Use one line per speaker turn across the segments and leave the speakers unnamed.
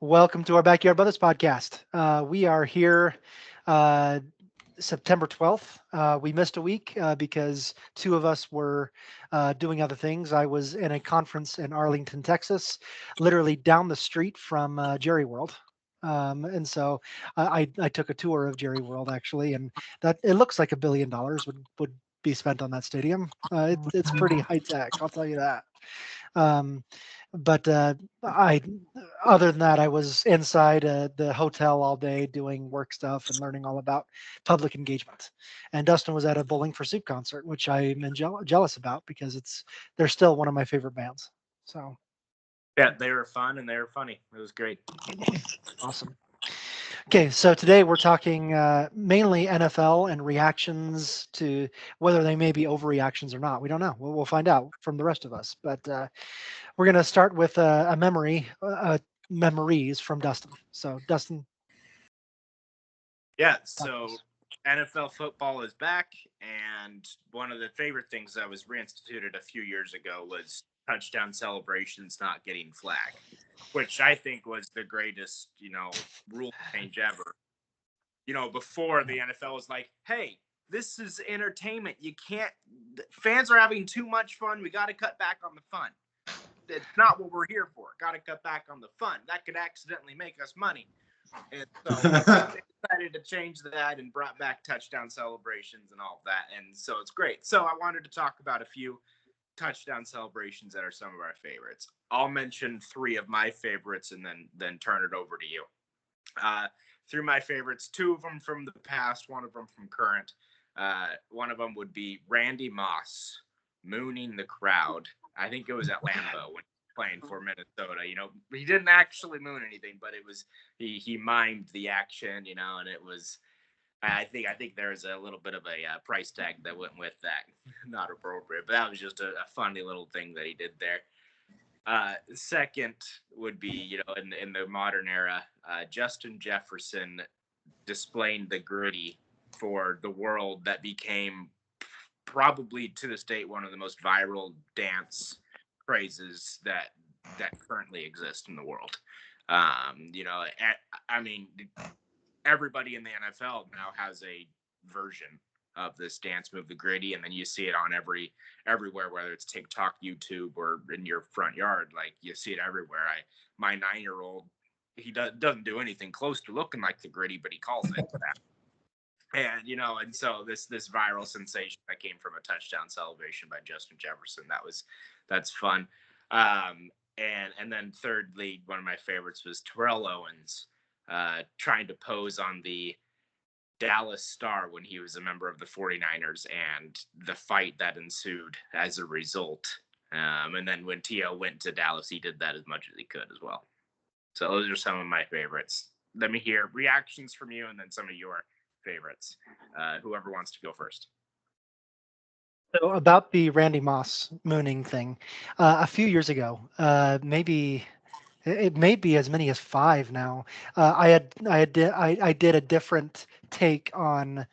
Welcome to our Backyard Brothers podcast. We are here uh, September 12th. We missed a week because two of us were doing other things. I was in a conference in Arlington, Texas, literally down the street from Jerry World. And so I took a tour of Jerry World actually, and that it looks like $1 billion would be spent on that stadium. It's pretty high tech, I'll tell you that. Um, but I, other than that, I was inside the hotel all day doing work stuff and learning all about public engagement. And Dustin was at a Bowling for Soup concert, which I'm jealous about because they're still one of my favorite bands. So
Yeah, they were fun and they were funny. It was great.
awesome. Okay, so today we're talking mainly NFL and reactions to whether they may be overreactions or not. We don't know. We'll find out from the rest of us. But we're going to start with a memories from Dustin. So, Dustin,
Yeah,
talk to
so
us.
NFL football is back, and one of the favorite things that was reinstituted a few years ago was touchdown celebrations not getting flagged, which I think was the greatest, rule change ever. Before
Yeah.
the NFL was like, hey, this is entertainment. You can't, fans are having too much fun. We got to cut back on the fun. It's not what we're here for. Got to cut back on the fun. That could accidentally make us money. And so they decided to change that and brought back touchdown celebrations and all of that. And so it's great. So I wanted to talk about a few touchdown celebrations that are some of our favorites. I'll mention three of my favorites and then turn it over to you. Uh, Through my favorites, two of them from the past, one of them from current. One of them would be Randy Moss mooning the crowd. I think it was at Lambeau when playing for Minnesota. He didn't actually moon anything, but it was he mimed the action, and it was. I think there's a little bit of a price tag that went with that, not appropriate, but that was just a funny little thing that he did there. Second would be, in the modern era, Justin Jefferson displaying the gritty for the world that became probably to this date one of the most viral dance crazes that currently exist in the world. I mean, everybody in the NFL now has a version of this dance move, the gritty, and then you see it on everywhere, whether it's TikTok, YouTube, or in your front yard. Like you see it everywhere. My 9-year-old, he doesn't do anything close to looking like the gritty, but he calls it that. And so this viral sensation that came from a touchdown celebration by Justin Jefferson, that's fun. And then thirdly, one of my favorites was Terrell Owens trying to pose on the Dallas Star when he was a member of the 49ers and the fight that ensued as a result. And then when T.O. went to Dallas, he did that as much as he could as well. So those are some of my favorites. Let me hear reactions from you and then some of your favorites. Whoever wants to go first.
So, about the Randy Moss mooning thing, a few years ago, maybe it may be as many as five now. I did a different take on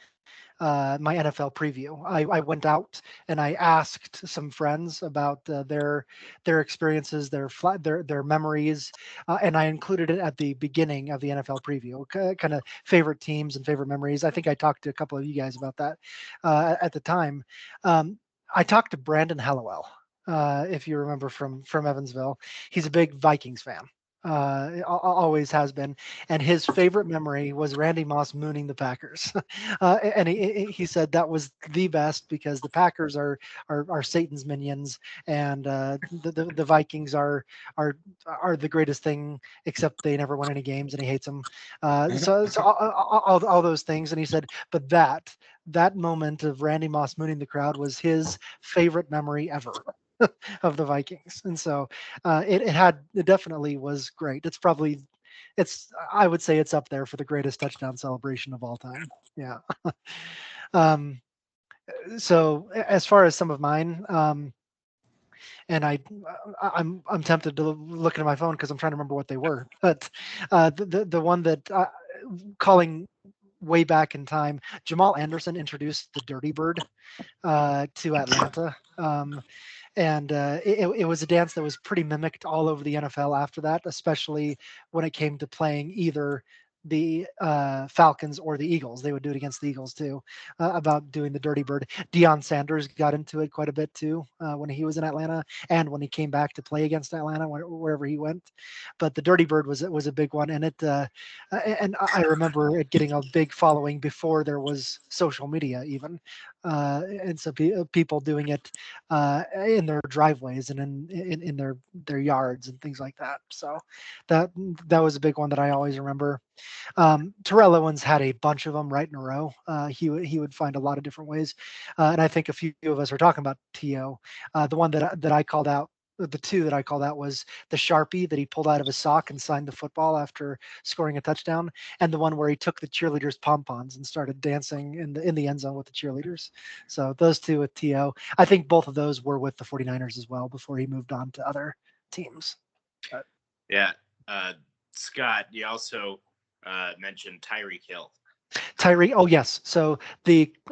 my NFL preview. I went out and I asked some friends about their experiences, their memories, and I included it at the beginning of the NFL preview, kind of favorite teams and favorite memories. I think I talked to a couple of you guys about that at the time. Um, I talked to Brandon Hallowell. If you remember from Evansville, he's a big Vikings fan. Always has been, and his favorite memory was Randy Moss mooning the Packers. And he said that was the best because the Packers are Satan's minions, and the Vikings are the greatest thing, except they never won any games, and he hates them. So all those things, and he said, but that moment of Randy Moss mooning the crowd was his favorite memory ever. Of the Vikings, and so it definitely was great. It's I would say it's up there for the greatest touchdown celebration of all time. Yeah. um, so as far as some of mine, and I'm tempted to look at my phone because I'm trying to remember what they were, but the one that calling way back in time, Jamal Anderson introduced the Dirty Bird to Atlanta. and it was a dance that was pretty mimicked all over the NFL after that, especially when it came to playing either the Falcons or the Eagles. They would do it against the Eagles too, about doing the Dirty Bird. Deion Sanders got into it quite a bit too when he was in Atlanta, and when he came back to play against Atlanta, wherever he went. But the Dirty Bird was a big one, and I remember it getting a big following before there was social media even, and so people doing it in their driveways and in their yards and things like that. So that that was a big one that I always remember. Terrell Owens had a bunch of them right in a row. He would find a lot of different ways, and I think a few of us are talking about To. The one that I called out, the two that I called out was the Sharpie that he pulled out of his sock and signed the football after scoring a touchdown, and the one where he took the cheerleaders' pom poms and started dancing in the end zone with the cheerleaders. So those two with To. I think both of those were with the 49ers as well before he moved on to other teams. But
Yeah. Scott, you also mentioned Tyreek Hill.
Tyreek. Oh yes. So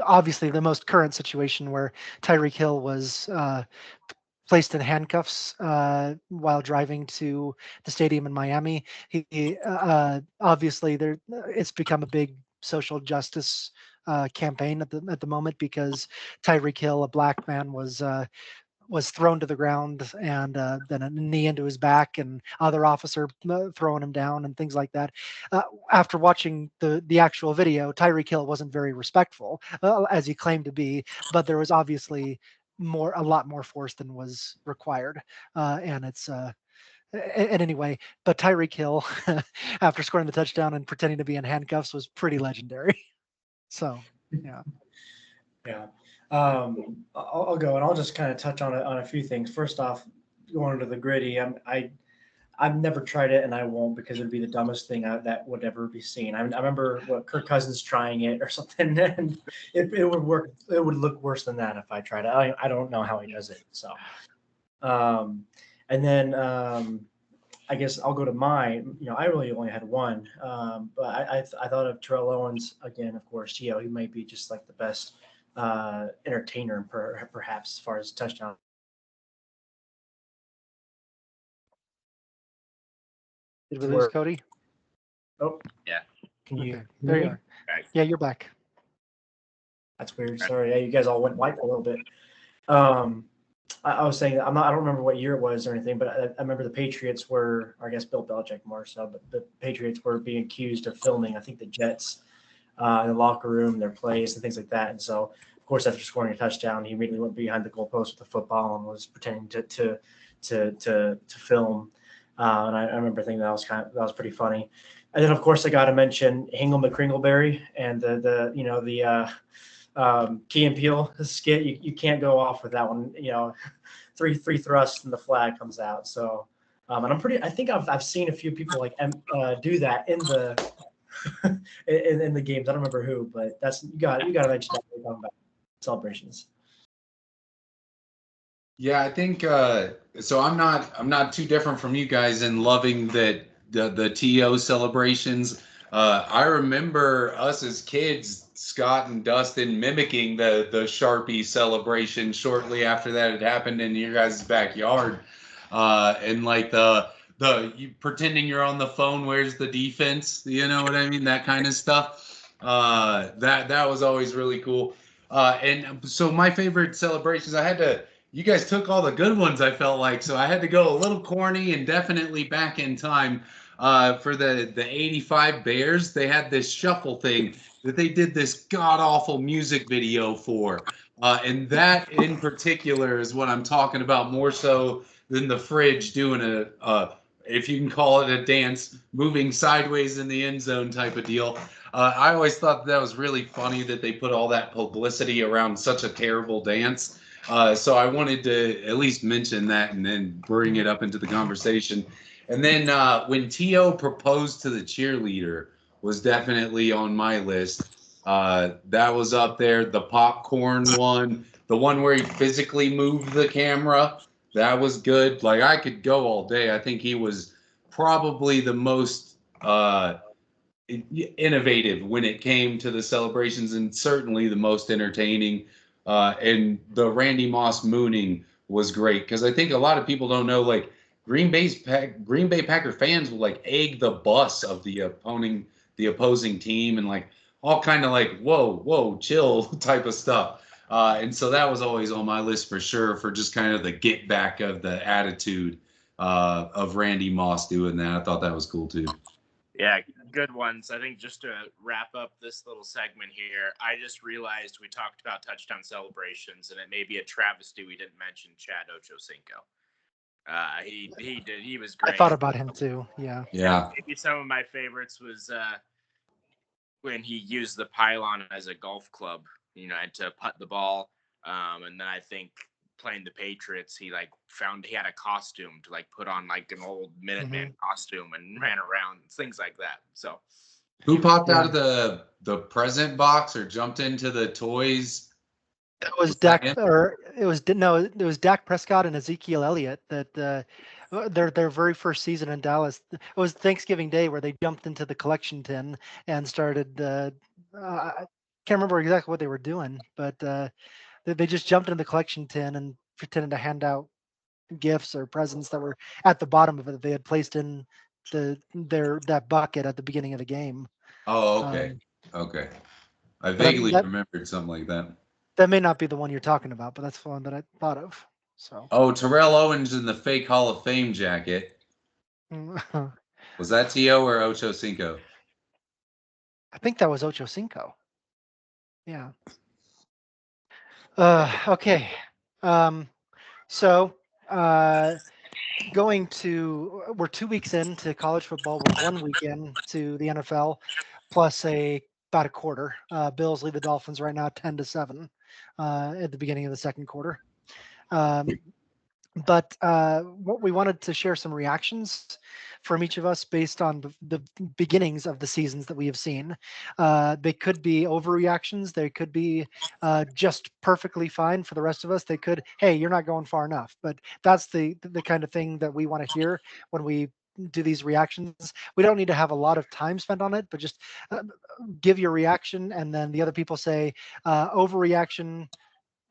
obviously the most current situation where Tyreek Hill was placed in handcuffs while driving to the stadium in Miami. Obviously there it's become a big social justice campaign at the moment because Tyreek Hill, a black man, was thrown to the ground and then a knee into his back and other officer throwing him down and things like that. After watching the actual video, Tyreek Hill wasn't very respectful as he claimed to be, but there was obviously a lot more force than was required, and it's. And anyway, but Tyreek Hill, after scoring the touchdown and pretending to be in handcuffs, was pretty legendary. So, yeah.
Yeah. I'll go and I'll just kind of touch on a few things. First off, going into the gritty, I've never tried it and I won't because it'd be the dumbest thing that would ever be seen. I remember what Kirk Cousins trying it or something, and it would work. It would look worse than that if I tried it. I don't know how he does it. So, um, and then I guess I'll go to mine. I really only had one, but I thought of Terrell Owens again. Of course, he might be just like the best entertainer, perhaps as far as touchdown.
Did we lose Cody?
Oh,
yeah.
Can you?
Okay. There you are.
Right.
Yeah, you're back.
That's weird. Sorry. Yeah, you guys all went white a little bit. I was saying that I don't remember what year it was or anything, but I remember the Patriots were, or I guess Bill Belichick more so, but the Patriots were being accused of filming, I think, the Jets in the locker room, their plays and things like that. And so, of course, after scoring a touchdown, he immediately went behind the goalpost with the football and was pretending to film. And I remember thinking that was pretty funny. And then, of course, I got to mention Hingle McCringleberry and the Key and Peele skit. You can't go off with that one. Three thrusts and the flag comes out. So, and I think I've seen a few people do that in the in the games. I don't remember who, but you got to mention that when we're talking about celebrations.
Yeah, I think so. I'm not too different from you guys in loving that the TO celebrations. I remember us as kids, Scott and Dustin, mimicking the Sharpie celebration shortly after that had happened in your guys' backyard, and like you pretending you're on the phone. Where's the defense? You know what I mean? That kind of stuff. That was always really cool. And so my favorite celebrations, you guys took all the good ones, I felt like, so I had to go a little corny and definitely back in time. For the 85 Bears, they had this shuffle thing that they did this god-awful music video for. And that in particular is what I'm talking about more so than the fridge doing if you can call it a dance, moving sideways in the end zone type of deal. I always thought that was really funny that they put all that publicity around such a terrible dance. So I wanted to at least mention that and then bring it up into the conversation. And then when T.O. proposed to the cheerleader was definitely on my list. That was up there. The popcorn one, the one where he physically moved the camera, that was good. Like I could go all day. I think he was probably the most innovative when it came to the celebrations and certainly the most entertaining. And the Randy Moss mooning was great because I think a lot of people don't know, like Green Bay Packer fans will like egg the bus of the opposing team and like all kind of like whoa chill type of stuff. And so that was always on my list for sure for just kind of the get back of the attitude of Randy Moss doing that. I thought that was cool too.
Yeah, good ones. I think just to wrap up this little segment here, I just realized we talked about touchdown celebrations, and it may be a travesty we didn't mention Chad Ochocinco. He was great.
I thought about him too. Yeah.
Maybe some of my favorites was when he used the pylon as a golf club, to putt the ball. And then I think playing the Patriots, he had a costume to put on like an old Minuteman costume and ran around, things like that. So
who popped out of the present box or jumped into the toys?
It was it was Dak Prescott and Ezekiel Elliott that their very first season in Dallas. It was Thanksgiving Day where they jumped into the collection tin and started. I can't remember exactly what they were doing, but they just jumped into the collection tin and pretended to hand out gifts or presents that were at the bottom of it that they had placed in that bucket at the beginning of the game.
Oh, okay. Okay. I vaguely remembered something like that.
That may not be the one you're talking about, but that's the one that I thought of. So.
Oh, Terrell Owens in the fake Hall of Fame jacket. Was that T.O. or Ocho Cinco?
I think that was Ocho Cinco. Yeah. Okay. So we're 2 weeks into college football. We're 1 week into the NFL, plus about a quarter. Bills lead the Dolphins right now 10-7 at the beginning of the second quarter. But what we wanted to share some reactions from each of us based on the beginnings of the seasons that we have seen. They could be overreactions. They could be just perfectly fine for the rest of us. They could, hey, you're not going far enough. But that's the kind of thing that we want to hear when we do these reactions. We don't need to have a lot of time spent on it, but just give your reaction, and then the other people say overreaction,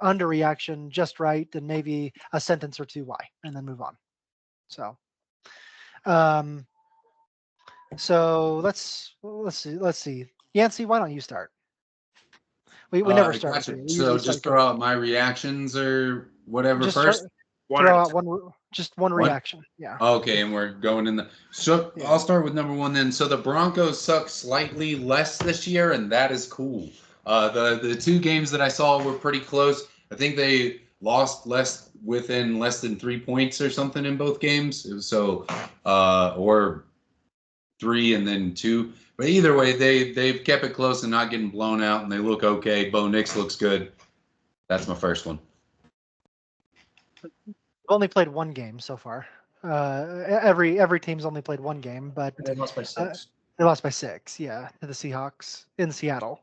underreaction, just right, and maybe a sentence or two why, and then move on. So let's see. Yancey, why don't you start? We never start.
Gotcha. So just throw out my reactions or whatever
just
first.
Throw out one reaction. Yeah.
Okay, and we're going in the. So yeah. I'll start with number one then. So the Broncos suck slightly less this year, and that is cool. The two games that I saw were pretty close. I think they lost within less than 3 points or something in both games. So or 3 and then 2. But either way, they've kept it close and not getting blown out, and they look okay. Bo Nix looks good. That's my first one.
Only played one game so far. Every team's only played one game, but
they lost by 6.
They lost by 6, yeah, to the Seahawks in Seattle.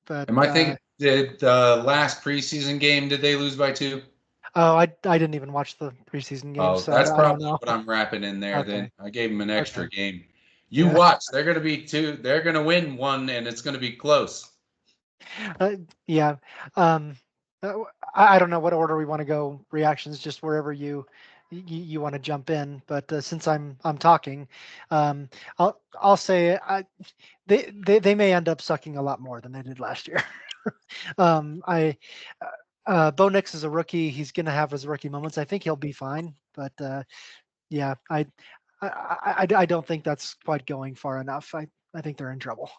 But
am I thinking the last preseason game, did they lose by 2?
Oh, I didn't even watch the preseason game.
Oh,
so
that's probably what I'm wrapping in there. Okay. Then I gave them an extra game. You watch. They're going to be 2. They're going to win 1, and it's going to be close.
Yeah. I don't know what order we want to go. Reactions, just wherever you want to jump in. But since I'm talking, I'll say they may end up sucking a lot more than they did last year. Bo Nix is a rookie. He's going to have his rookie moments. I think he'll be fine. But yeah, I don't think that's quite going far enough. I think they're in trouble.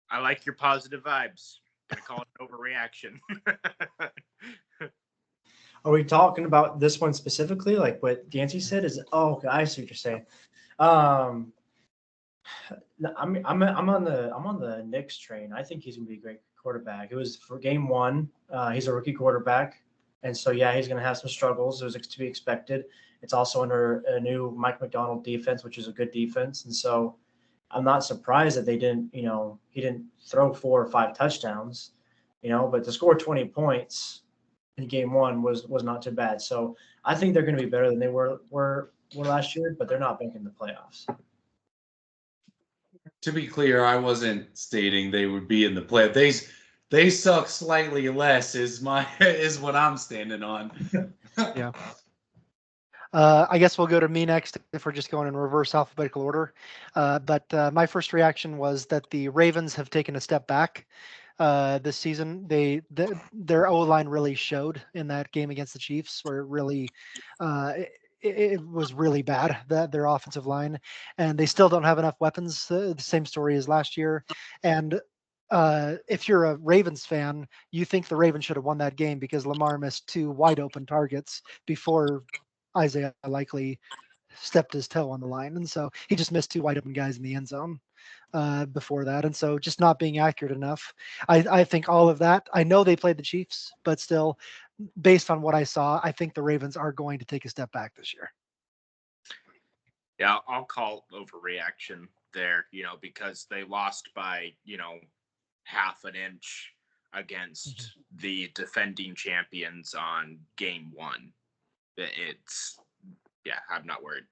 I like your positive vibes. I'm gonna call it an overreaction.
Are we talking about this one specifically? Like what Yancey said is, okay, I see what you're saying. I'm on the Knicks train. I think he's gonna be a great quarterback. It was for game 1. He's a rookie quarterback, and so yeah, he's gonna have some struggles. It was to be expected. It's also under a new Mike McDonald defense, which is a good defense, and so I'm not surprised that he didn't throw 4 or 5 touchdowns, but to score 20 points in game 1 was not too bad. So I think they're going to be better than they were last year, but they're not making the playoffs.
To be clear, I wasn't stating they would be in the playoffs. they suck slightly less is what I'm standing on.
Yeah. I guess we'll go to me next if we're just going in reverse alphabetical order. But my first reaction was that the Ravens have taken a step back this season. Their O line really showed in that game against the Chiefs, where it really it was really bad, that their offensive line, and they still don't have enough weapons. The same story as last year, and if you're a Ravens fan, you think the Ravens should have won that game because Lamar missed two wide open targets before Isaiah likely stepped his toe on the line, and so he just missed two wide open guys in the end zone before that, and so just not being accurate enough. I think all of that. I know they played the Chiefs, but still, based on what I saw, I think the Ravens are going to take a step back this year.
Yeah, I'll call overreaction there, because they lost by, half an inch against the defending champions on game one. I'm not worried.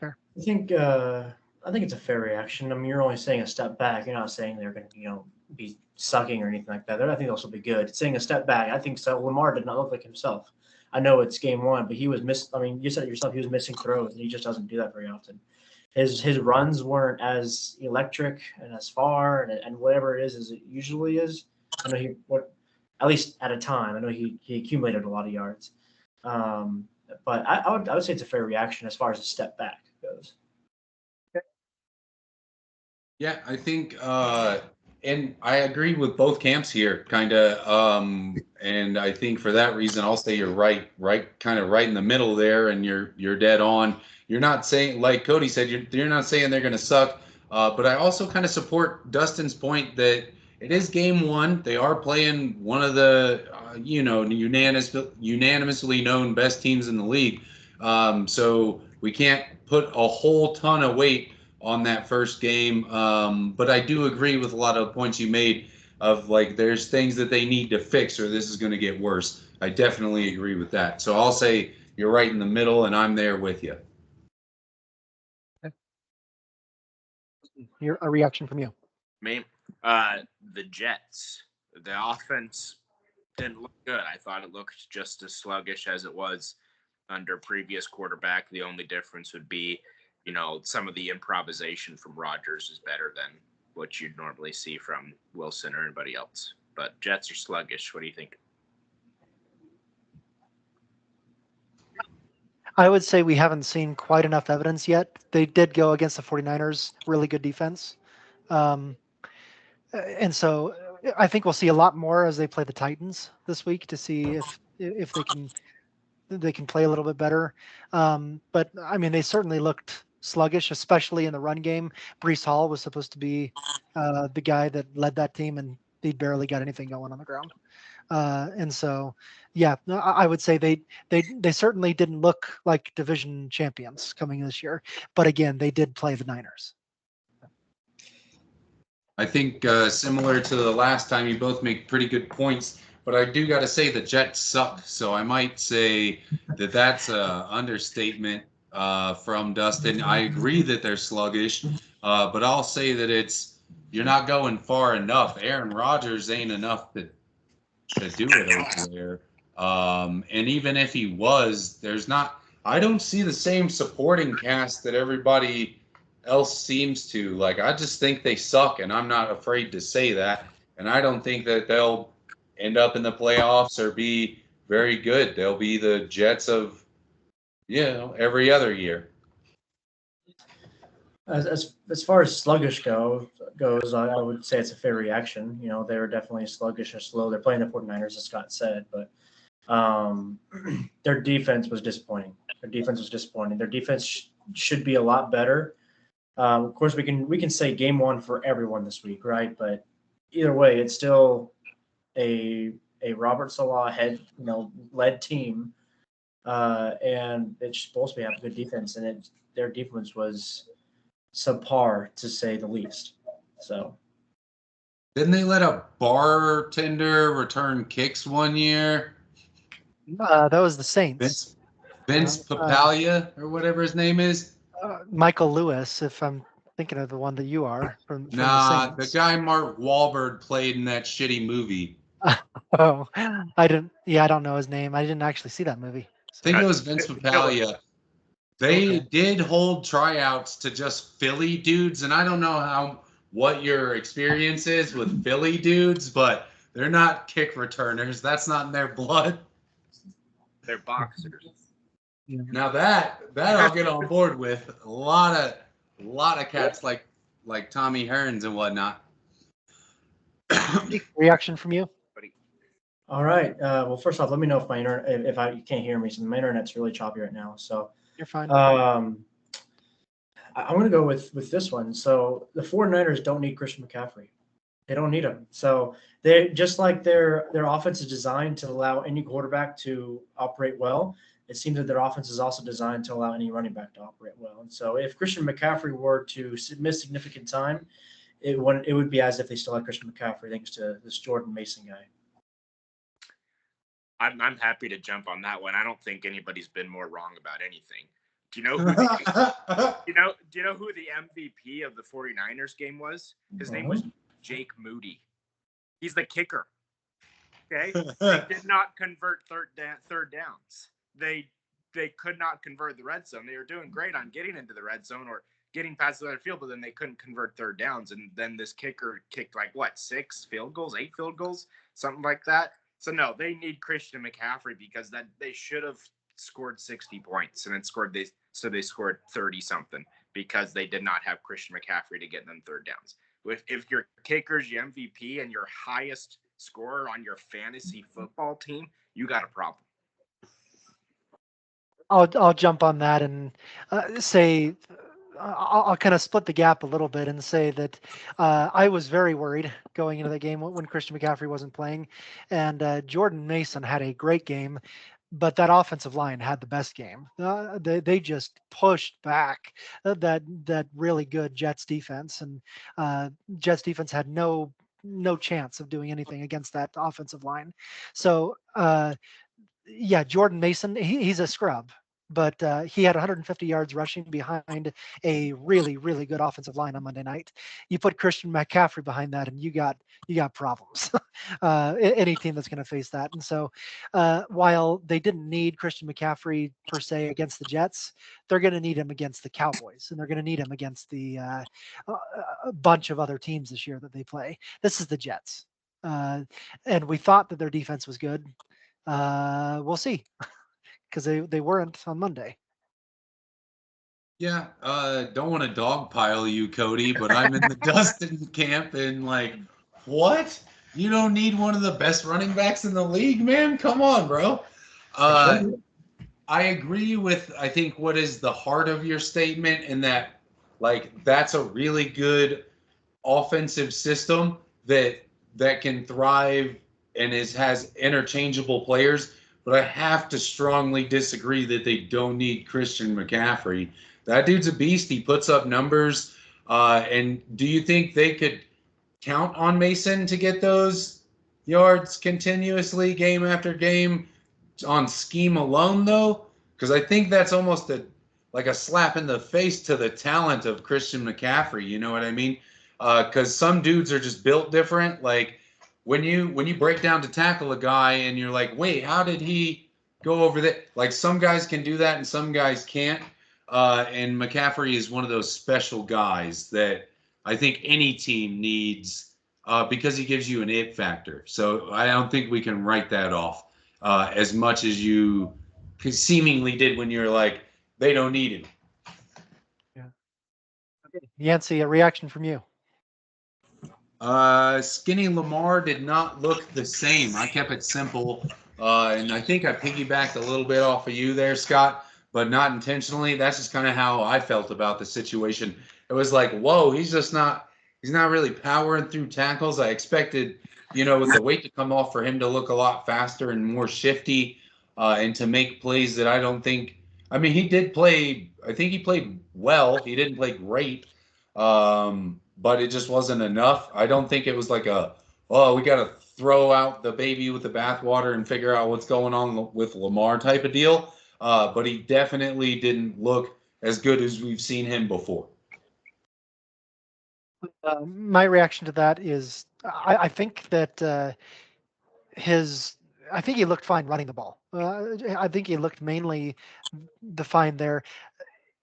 I think it's a fair reaction. I mean, you're only saying a step back. You're not saying they're going to, be sucking or anything like that. I think they'll still be good. Saying a step back, I think so. Lamar did not look like himself. I know it's game one, but he was I mean, you said it yourself. He was missing throws, and he just doesn't do that very often. His runs weren't as electric and as far and whatever it is as it usually is. I know at least at a time. I know he accumulated a lot of yards. But I would say it's a fair reaction as far as a step back goes.
Yeah, I think, and I agree with both camps here, kind of. And I think for that reason, I'll say you're right, kind of right in the middle there, and you're dead on. You're not saying, like Cody said, you're not saying they're going to suck. But I also kind of support Dustin's point that it is game one. They are playing one of the, unanimously known best teams in the league. So we can't put a whole ton of weight on that first game. But I do agree with a lot of points you made of like there's things that they need to fix or this is going to get worse. I definitely agree with that. So I'll say you're right in the middle and I'm there with you.
A reaction from you.
Me, the Jets, the offense didn't look good. I thought it looked just as sluggish as it was under previous quarterback. The only difference would be, some of the improvisation from Rodgers is better than what you'd normally see from Wilson or anybody else. But Jets are sluggish. What do you think?
I would say we haven't seen quite enough evidence yet. They did go against the 49ers, really good defense. And so I think we'll see a lot more as they play the Titans this week to see if they can play a little bit better. But I mean, they certainly looked sluggish, especially in the run game. Breece Hall was supposed to be the guy that led that team, and he barely got anything going on the ground. And so, yeah, I would say they certainly didn't look like division champions coming this year. But again, they did play the Niners.
I think similar to the last time, you both make pretty good points. But I do got to say the Jets suck. So I might say that that's an understatement from Dustin. I agree that they're sluggish, but I'll say that you're not going far enough. Aaron Rodgers ain't enough to do it over there. And even if he was, I don't see the same supporting cast that everybody else seems to. Like, I just think they suck, and I'm not afraid to say that. And I don't think that they'll end up in the playoffs or be very good. They'll be the Jets of, every other year.
As far as sluggish goes, I would say it's a fair reaction. They were definitely sluggish and slow. They're playing the 49ers, as Scott said, but their defense was disappointing. Their defense should be a lot better. Of course, we can say game one for everyone this week, right? But either way, it's still a Robert Salah led team, and it's supposed to have a good defense, and their defense was subpar to say the least. So
didn't they let a bartender return kicks one year?
That was the Saints.
Vince Papaglia or whatever his name is.
Michael Lewis, if I'm thinking of the one that you are from the
Nah, the
Saints.
guy Mark Wahlberg played in that shitty movie.
Oh, I didn't. Yeah, I don't know his name. I didn't actually see that movie.
I think
So,
it was Vince
The killer.
Papaglia. They
okay.
did hold tryouts to just Philly dudes, and I don't know what your experience is with Philly dudes, but they're not kick returners. That's not in their blood.
They're boxers.
Yeah.
Now that I'll get on board with. A lot of cats like Tommy Hearns and whatnot.
Reaction from you?
All right. Well, first off, let me know if my internet, if you can't hear me. So my internet's really choppy right now. So
You're fine.
I'm going to go with this one. So the 49ers don't need Christian McCaffrey. They don't need him. So they just like their offense is designed to allow any quarterback to operate well. It seems that their offense is also designed to allow any running back to operate well. And so if Christian McCaffrey were to miss significant time, it would be as if they still had Christian McCaffrey thanks to this Jordan Mason guy.
I'm happy to jump on that one. I don't think anybody's been more wrong about anything. Do you know who do you know who the MVP of the 49ers game was? His name was Jake Moody. He's the kicker. Okay? They did not convert third downs. They could not convert the red zone. They were doing great on getting into the red zone or getting past the other field, but then they couldn't convert third downs. And then this kicker kicked like what, 8 field goals, something like that. So no, they need Christian McCaffrey because that they should have scored 60 points and then they scored 30 something because they did not have Christian McCaffrey to get them third downs. If your kicker's your MVP and your highest scorer on your fantasy football team, you got a problem.
I'll jump on that and say I'll kind of split the gap a little bit and say that I was very worried going into the game when Christian McCaffrey wasn't playing, and Jordan Mason had a great game, but that offensive line had the best game. They just pushed back that really good Jets defense, and Jets defense had no chance of doing anything against that offensive line. So yeah, Jordan Mason, he's a scrub, but he had 150 yards rushing behind a really good offensive line on Monday night. You put Christian McCaffrey behind that, and you got problems. Any team that's going to face that, and so while they didn't need Christian McCaffrey per se against the Jets, they're going to need him against the Cowboys, and they're going to need him against a bunch of other teams this year that they play. This is the Jets. And we thought that their defense was good. We'll see, because they weren't on Monday.
Yeah, don't want to dogpile you, Cody, but I'm in the Dustin camp and like, what? You don't need one of the best running backs in the league, man? Come on, bro. I agree with, I think, what is the heart of your statement, in that, like, that's a really good offensive system that can thrive and has interchangeable players. But I have to strongly disagree that they don't need Christian McCaffrey. That dude's a beast. He puts up numbers. And do you think they could count on Mason to get those yards continuously, game after game, on scheme alone, though? Because I think that's almost like a slap in the face to the talent of Christian McCaffrey. You know what I mean? Because some dudes are just built different. Like when you break down to tackle a guy and you're like, wait, how did he go over that? Like some guys can do that and some guys can't. And McCaffrey is one of those special guys that I think any team needs because he gives you an it factor. So I don't think we can write that off as much as you seemingly did when you're like, they don't need him.
Yeah. Okay. Yancey, a reaction from you.
Skinny Lamar did not look the same. I kept it simple. And I think I piggybacked a little bit off of you there, Scott, but not intentionally. That's just kind of how I felt about the situation. It was like, whoa, he's not really powering through tackles. I expected, with the weight to come off, for him to look a lot faster and more shifty, and to make plays that I don't think, I mean, he did play, I think he played well. He didn't play great. But it just wasn't enough. I don't think it was like we got to throw out the baby with the bathwater and figure out what's going on with Lamar type of deal. But he definitely didn't look as good as we've seen him before.
My reaction to that is I think that his I think he looked fine running the ball. I think he looked mainly defined there.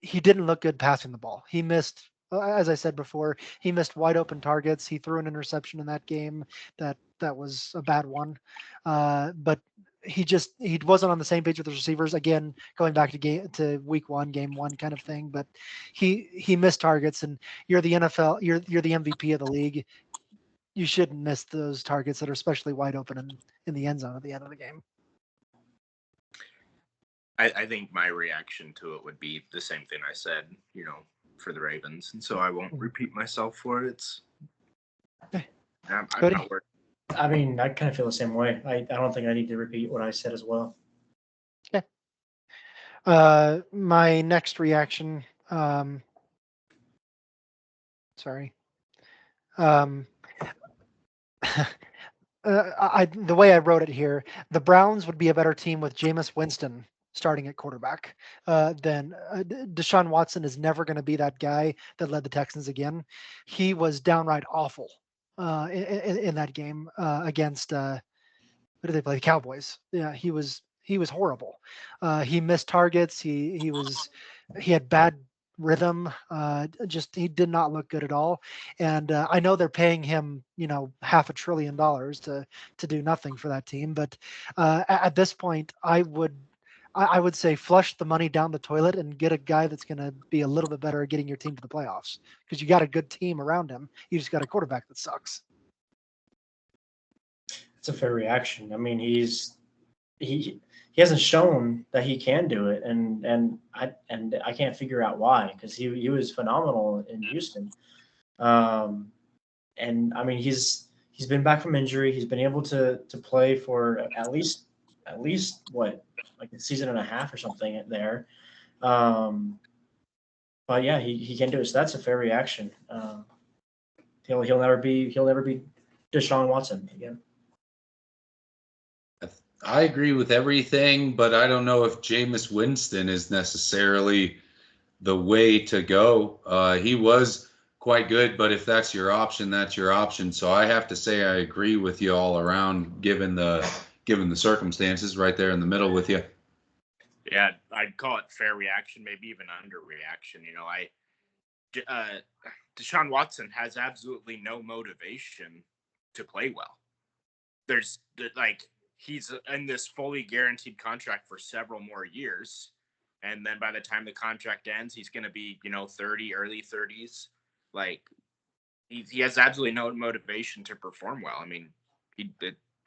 He didn't look good passing the ball. He missed, as I said before, he missed wide open targets. He threw an interception in that game that was a bad one, but he wasn't on the same page with the receivers. Again, going back to week one, game one kind of thing. But he missed targets, and you're the NFL, you're the MVP of the league. You shouldn't miss those targets that are especially wide open in the end zone at the end of the game.
I think my reaction to it would be the same thing I said, for the Ravens, and so I won't repeat myself for it. It's I'm not worried.
I mean, I kind of feel the same way. I don't think I need to repeat what I said as well.
Okay. My next reaction. Sorry. The way I wrote it here, the Browns would be a better team with Jameis Winston starting at quarterback than Deshaun Watson is never going to be that guy that led the Texans again. He was downright awful in that game against who did they play? The Cowboys. Yeah, he was horrible. He missed targets. He had bad rhythm. Just he did not look good at all. And I know they're paying him, $500 billion to do nothing for that team. But at this point, I would say flush the money down the toilet and get a guy that's going to be a little bit better at getting your team to the playoffs because you got a good team around him. You just got a quarterback that sucks.
It's a fair reaction. I mean, he hasn't shown that he can do it, and I can't figure out why, because he was phenomenal in Houston. And I mean, he's been back from injury. He's been able to play for at least what, like a season and a half or something there. But yeah, he can do it. So that's a fair reaction. He'll never be Deshaun Watson again.
I agree with everything, but I don't know if Jameis Winston is necessarily the way to go. He was quite good, but if that's your option, that's your option. So I have to say I agree with you all around, given the circumstances, right there in the middle with you.
Yeah, I'd call it fair reaction, maybe even underreaction. Deshaun Watson has absolutely no motivation to play well. There's he's in this fully guaranteed contract for several more years. And then by the time the contract ends, he's going to be, 30, early 30s. Like, he has absolutely no motivation to perform well. I mean,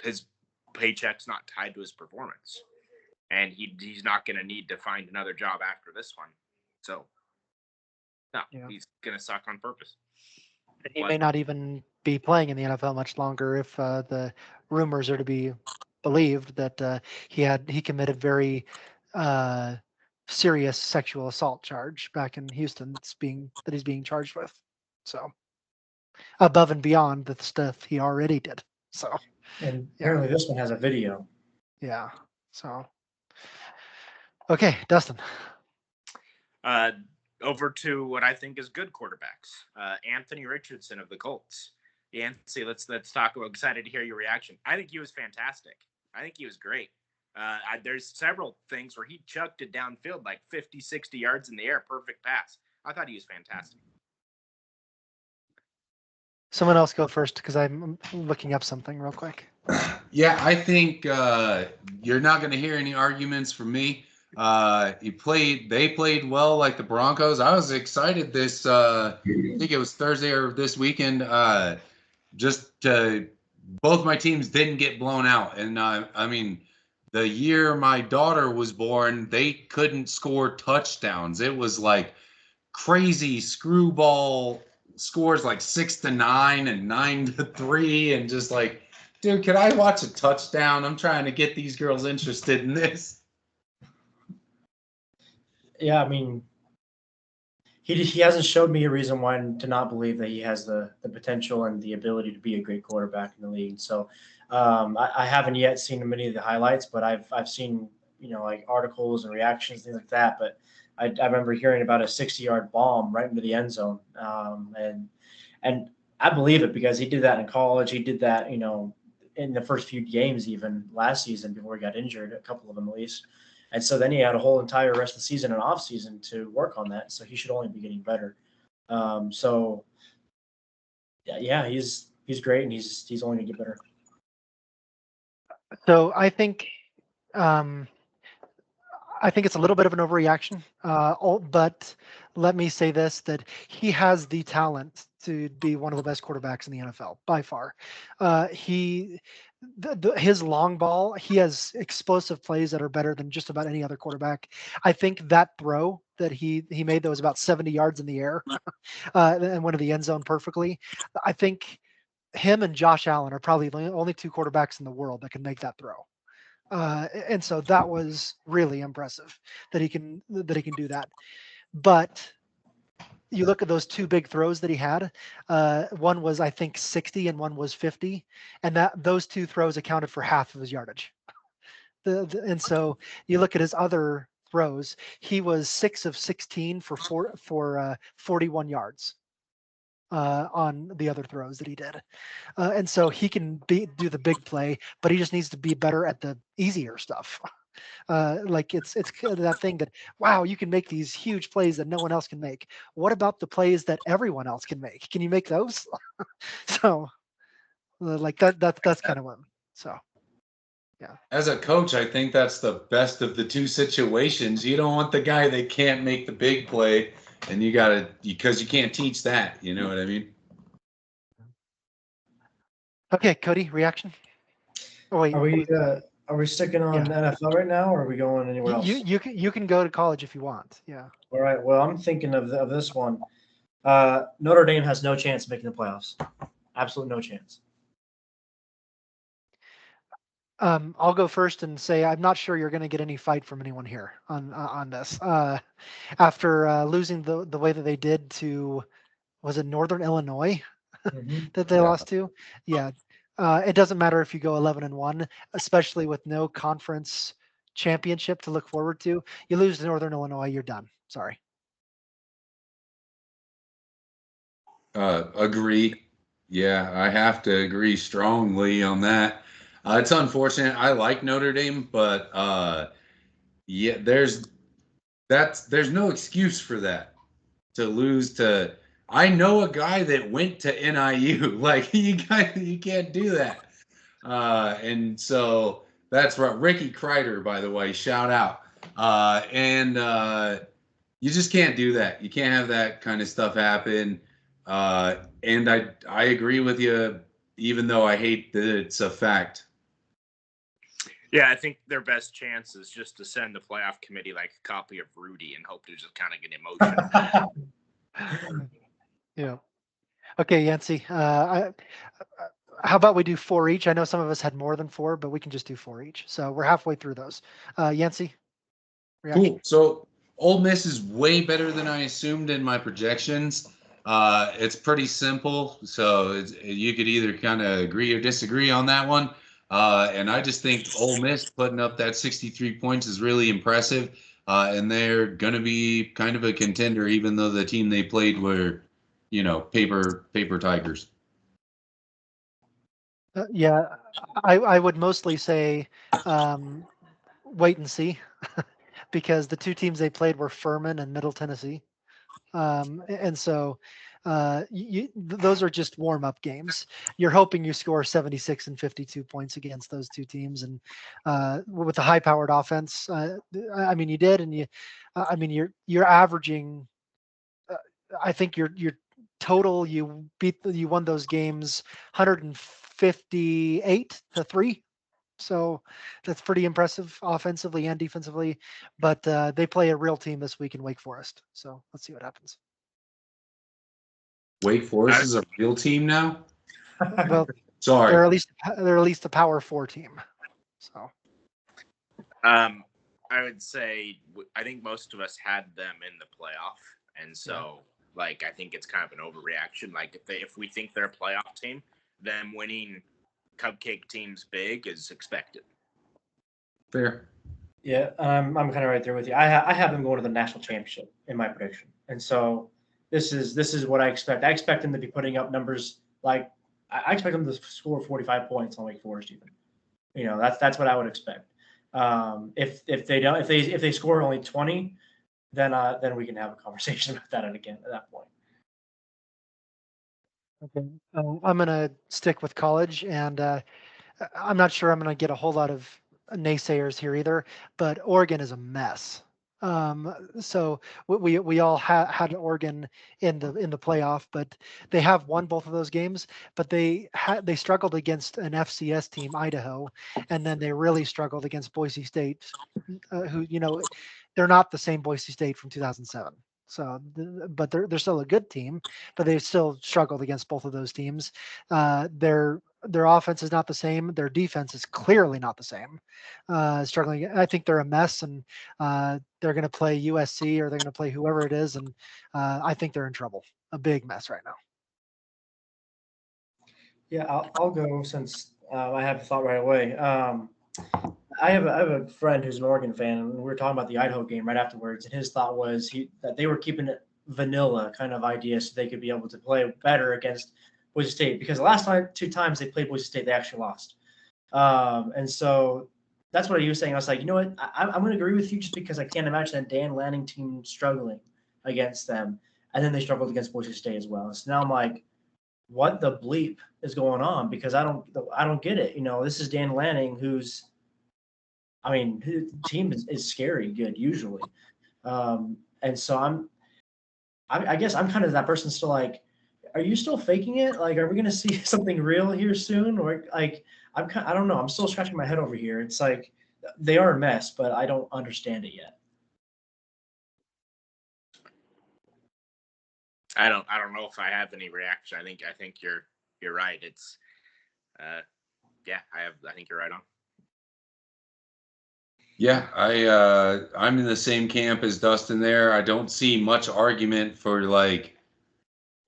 his paycheck's not tied to his performance. And he's not going to need to find another job after this one. So, no, He's going to suck on purpose.
He may not even be playing in the NFL much longer if the rumors are to be believed that he committed very serious sexual assault charge back in Houston that he's being charged with. So above and beyond the stuff he already did. So
and apparently this one has a video.
Yeah. So okay, Dustin.
Over to what I think is good quarterbacks. Anthony Richardson of the Colts. Yancey, let's talk about. Excited to hear your reaction. I think he was fantastic. I think he was great. There's several things where he chucked it downfield like 50, 60 yards in the air. Perfect pass. I thought he was fantastic.
Someone else go first because I'm looking up something real quick.
Yeah, I think you're not going to hear any arguments from me. They played well like the Broncos. I was excited I think it was Thursday or this weekend, both my teams didn't get blown out. And I mean, the year my daughter was born, they couldn't score touchdowns. It was like crazy screwball scores, like 6-9 and 9-3, and just like, dude, can I watch a touchdown? I'm trying to get these girls interested in this.
Yeah, I mean, he hasn't showed me a reason why to not believe that he has the potential and the ability to be a great quarterback in the league. So I haven't yet seen many of the highlights, but I've seen, like articles and reactions, things like that. But I remember hearing about a 60-yard bomb right into the end zone. And And I believe it because he did that in college. He did that, in the first few games, even last season before he got injured, a couple of them at least. And so then he had a whole entire rest of the season and off season to work on that. So he should only be getting better. So yeah, he's great, and he's only gonna get better.
So I think it's a little bit of an overreaction, but let me say this: that he has the talent to be one of the best quarterbacks in the NFL by far. His long ball, he has explosive plays that are better than just about any other quarterback. I think that throw that he made that was about 70 yards in the air and went to the end zone perfectly. I think him and Josh Allen are probably the only two quarterbacks in the world that can make that throw. And so that was really impressive that he can do that. But you look at those two big throws that he had. One was I think 60 and one was 50, and those two throws accounted for half of his yardage. And so you look at his other throws. He was 6 of 16 for 41 yards on the other throws that he did. And so he can do the big play, but he just needs to be better at the easier stuff. Like it's that thing that, wow, you can make these huge plays that no one else can make. What about the plays that everyone else can make? Can you make those? So like that's kind of one. So yeah.
As a coach, I think that's the best of the two situations. You don't want the guy that can't make the big play, and you got to, because you can't teach that. You know what I mean?
Okay, Cody, reaction. Oh wait,
Are we sticking on NFL right now, or are we going anywhere else?
you can go to college if you want. Yeah.
All right. Well, I'm thinking of this one. Notre Dame has no chance of making the playoffs. Absolutely no chance.
I'll go first and say I'm not sure you're going to get any fight from anyone here on this. After losing the way that they did to, was it Northern Illinois that they lost to? Yeah. It doesn't matter if you go 11-1, especially with no conference championship to look forward to. You lose to Northern Illinois, you're done. Sorry.
Agree. Yeah, I have to agree strongly on that. It's unfortunate. I like Notre Dame, but yeah, there's no excuse for that, to lose to. I know a guy that went to NIU. Like you can't do that. And so that's right. Ricky Kreider, by the way, shout out. And you just can't do that. You can't have that kind of stuff happen. And I agree with you, even though I hate that it's a fact.
Yeah, I think their best chance is just to send the playoff committee like a copy of Rudy and hope to just kind of get emotional.
Yeah. Okay, Yancey. How about we do 4 each? I know some of us had more than 4, but we can just do 4 each. So we're halfway through those. Yancey, reaction?
Cool. So Ole Miss is way better than I assumed in my projections. It's pretty simple. So you could either kind of agree or disagree on that one. And I just think Ole Miss putting up that 63 points is really impressive. And they're going to be kind of a contender, even though the team they played were, paper tigers.
Yeah, I would mostly say wait and see, because the two teams they played were Furman and Middle Tennessee. And so those are just warm-up games. You're hoping you score 76 and 52 points against those two teams, and with the high-powered offense, I mean, you did, and I mean, you're averaging. I think your total, you won those games 158-3. So that's pretty impressive offensively and defensively. But they play a real team this week in Wake Forest. So let's see what happens.
Wake Forest is a real team now?
Well,
sorry.
They're at least a Power 4 team. So
I would say I think most of us had them in the playoff, and so like I think it's kind of an overreaction. Like if we think they're a playoff team, them winning cupcake teams big is expected.
Fair.
Yeah, I'm kind of right there with you. I have them going to the national championship in my prediction, and so this is what I expect. I expect them to be putting up numbers like I expect them to score 45 points on Wake Forest even. That's what I would expect. If they don't if they score only 20, then we can have a conversation about that again at that point.
Okay. I'm going to stick with college, and I'm not sure I'm going to get a whole lot of naysayers here either, but Oregon is a mess. So we all had Oregon in the playoff, but they have won both of those games. But they struggled against an FCS team, Idaho, and then they really struggled against Boise State, who they're not the same Boise State from 2007. So, but they're still a good team, but they've still struggled against both of those teams. Their offense is not the same. Their defense is clearly not the same. Struggling. I think they're a mess, and they're going to play USC or they're going to play whoever it is, and I think they're in trouble. A big mess right now.
Yeah, I'll go since I have a thought right away. I have a friend who's an Oregon fan, and we were talking about the Idaho game right afterwards, and his thought was that they were keeping it vanilla kind of idea so they could be able to play better against Boise State, because the last two times they played Boise State, they actually lost. And so that's what he was saying. I was like, you know what? I'm going to agree with you just because I can't imagine that Dan Lanning team struggling against them. And then they struggled against Boise State as well. So now I'm like, what the bleep is going on? Because I don't get it. This is Dan Lanning, his team is scary good usually. And so I guess I'm kind of that person still like, are you still faking it? Like, are we going to see something real here soon? Or like, I don't know. I'm still scratching my head over here. It's like they are a mess, but I don't understand it yet.
I don't know if I have any reaction. I think you're right. It's I think you're right on.
Yeah, I'm in the same camp as Dustin there. I don't see much argument for like,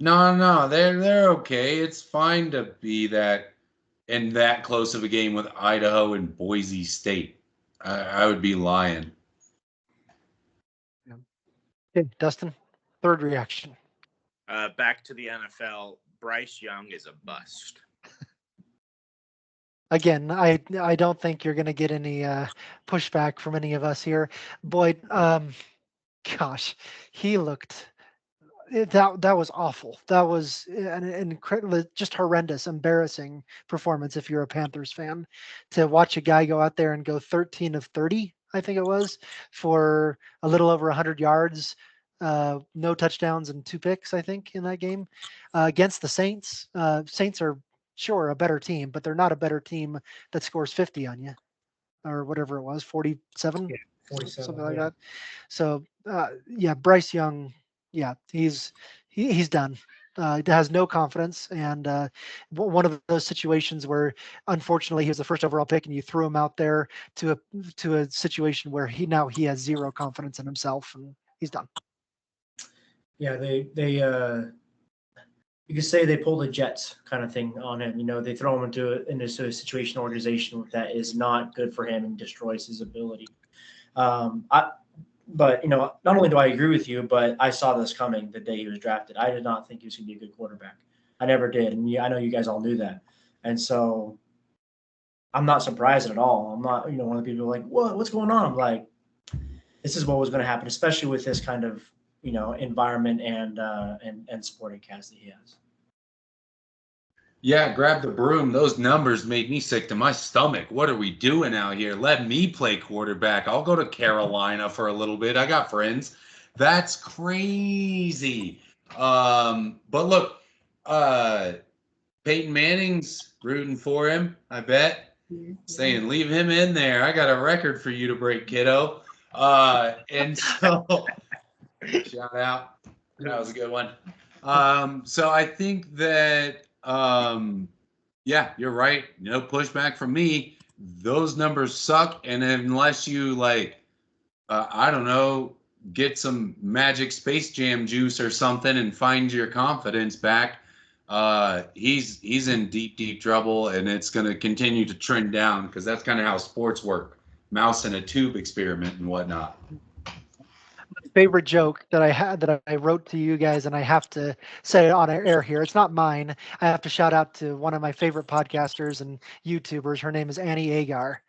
no, they're okay. It's fine to be that in that close of a game with Idaho and Boise State. I would be lying.
Yeah. Okay, Dustin, third reaction.
Back to the NFL. Bryce Young is a bust.
Again, I don't think you're going to get any pushback from any of us here. Boyd, gosh, he looked that was awful. That was an incredible, just horrendous, embarrassing performance. If you're a Panthers fan, to watch a guy go out there and go 13 of 30, I think it was, for a little over 100 yards, no touchdowns and 2 picks, I think, in that game against the Saints. Saints are sure a better team, but they're not a better team that scores 50 on you or whatever it was, 47,
47,
something like that. So Bryce Young, he's done. He has no confidence, and one of those situations where, unfortunately, he was the first overall pick, and you threw him out there to a situation where he has zero confidence in himself, and he's done.
Yeah, they you could say they pulled a Jets kind of thing on him. They throw him into a situation organization that is not good for him and destroys his ability. But not only do I agree with you, but I saw this coming the day he was drafted. I did not think he was going to be a good quarterback. I never did, and I know you guys all knew that. And so I'm not surprised at all. I'm not, one of the people like, what's going on? I'm like, this is what was going to happen, especially with this kind of, environment and supporting cast that he has.
Yeah, grab the broom. Those numbers made me sick to my stomach. What are we doing out here? Let me play quarterback. I'll go to Carolina for a little bit. I got friends. That's crazy. But look, Peyton Manning's rooting for him, I bet. Saying, leave him in there. I got a record for you to break, kiddo. And so, shout out. That was a good one. So I think that, you're right. No pushback from me. Those numbers suck. And unless you I don't know, get some magic Space Jam juice or something and find your confidence back, he's in deep trouble, and it's going to continue to trend down because that's kind of how sports work. Mouse in a tube experiment and whatnot.
favorite joke that I had that I wrote to you guys, and I have to say it on air here. It's not mine. I have to shout out to one of my favorite podcasters and YouTubers. Her name is Annie Agar.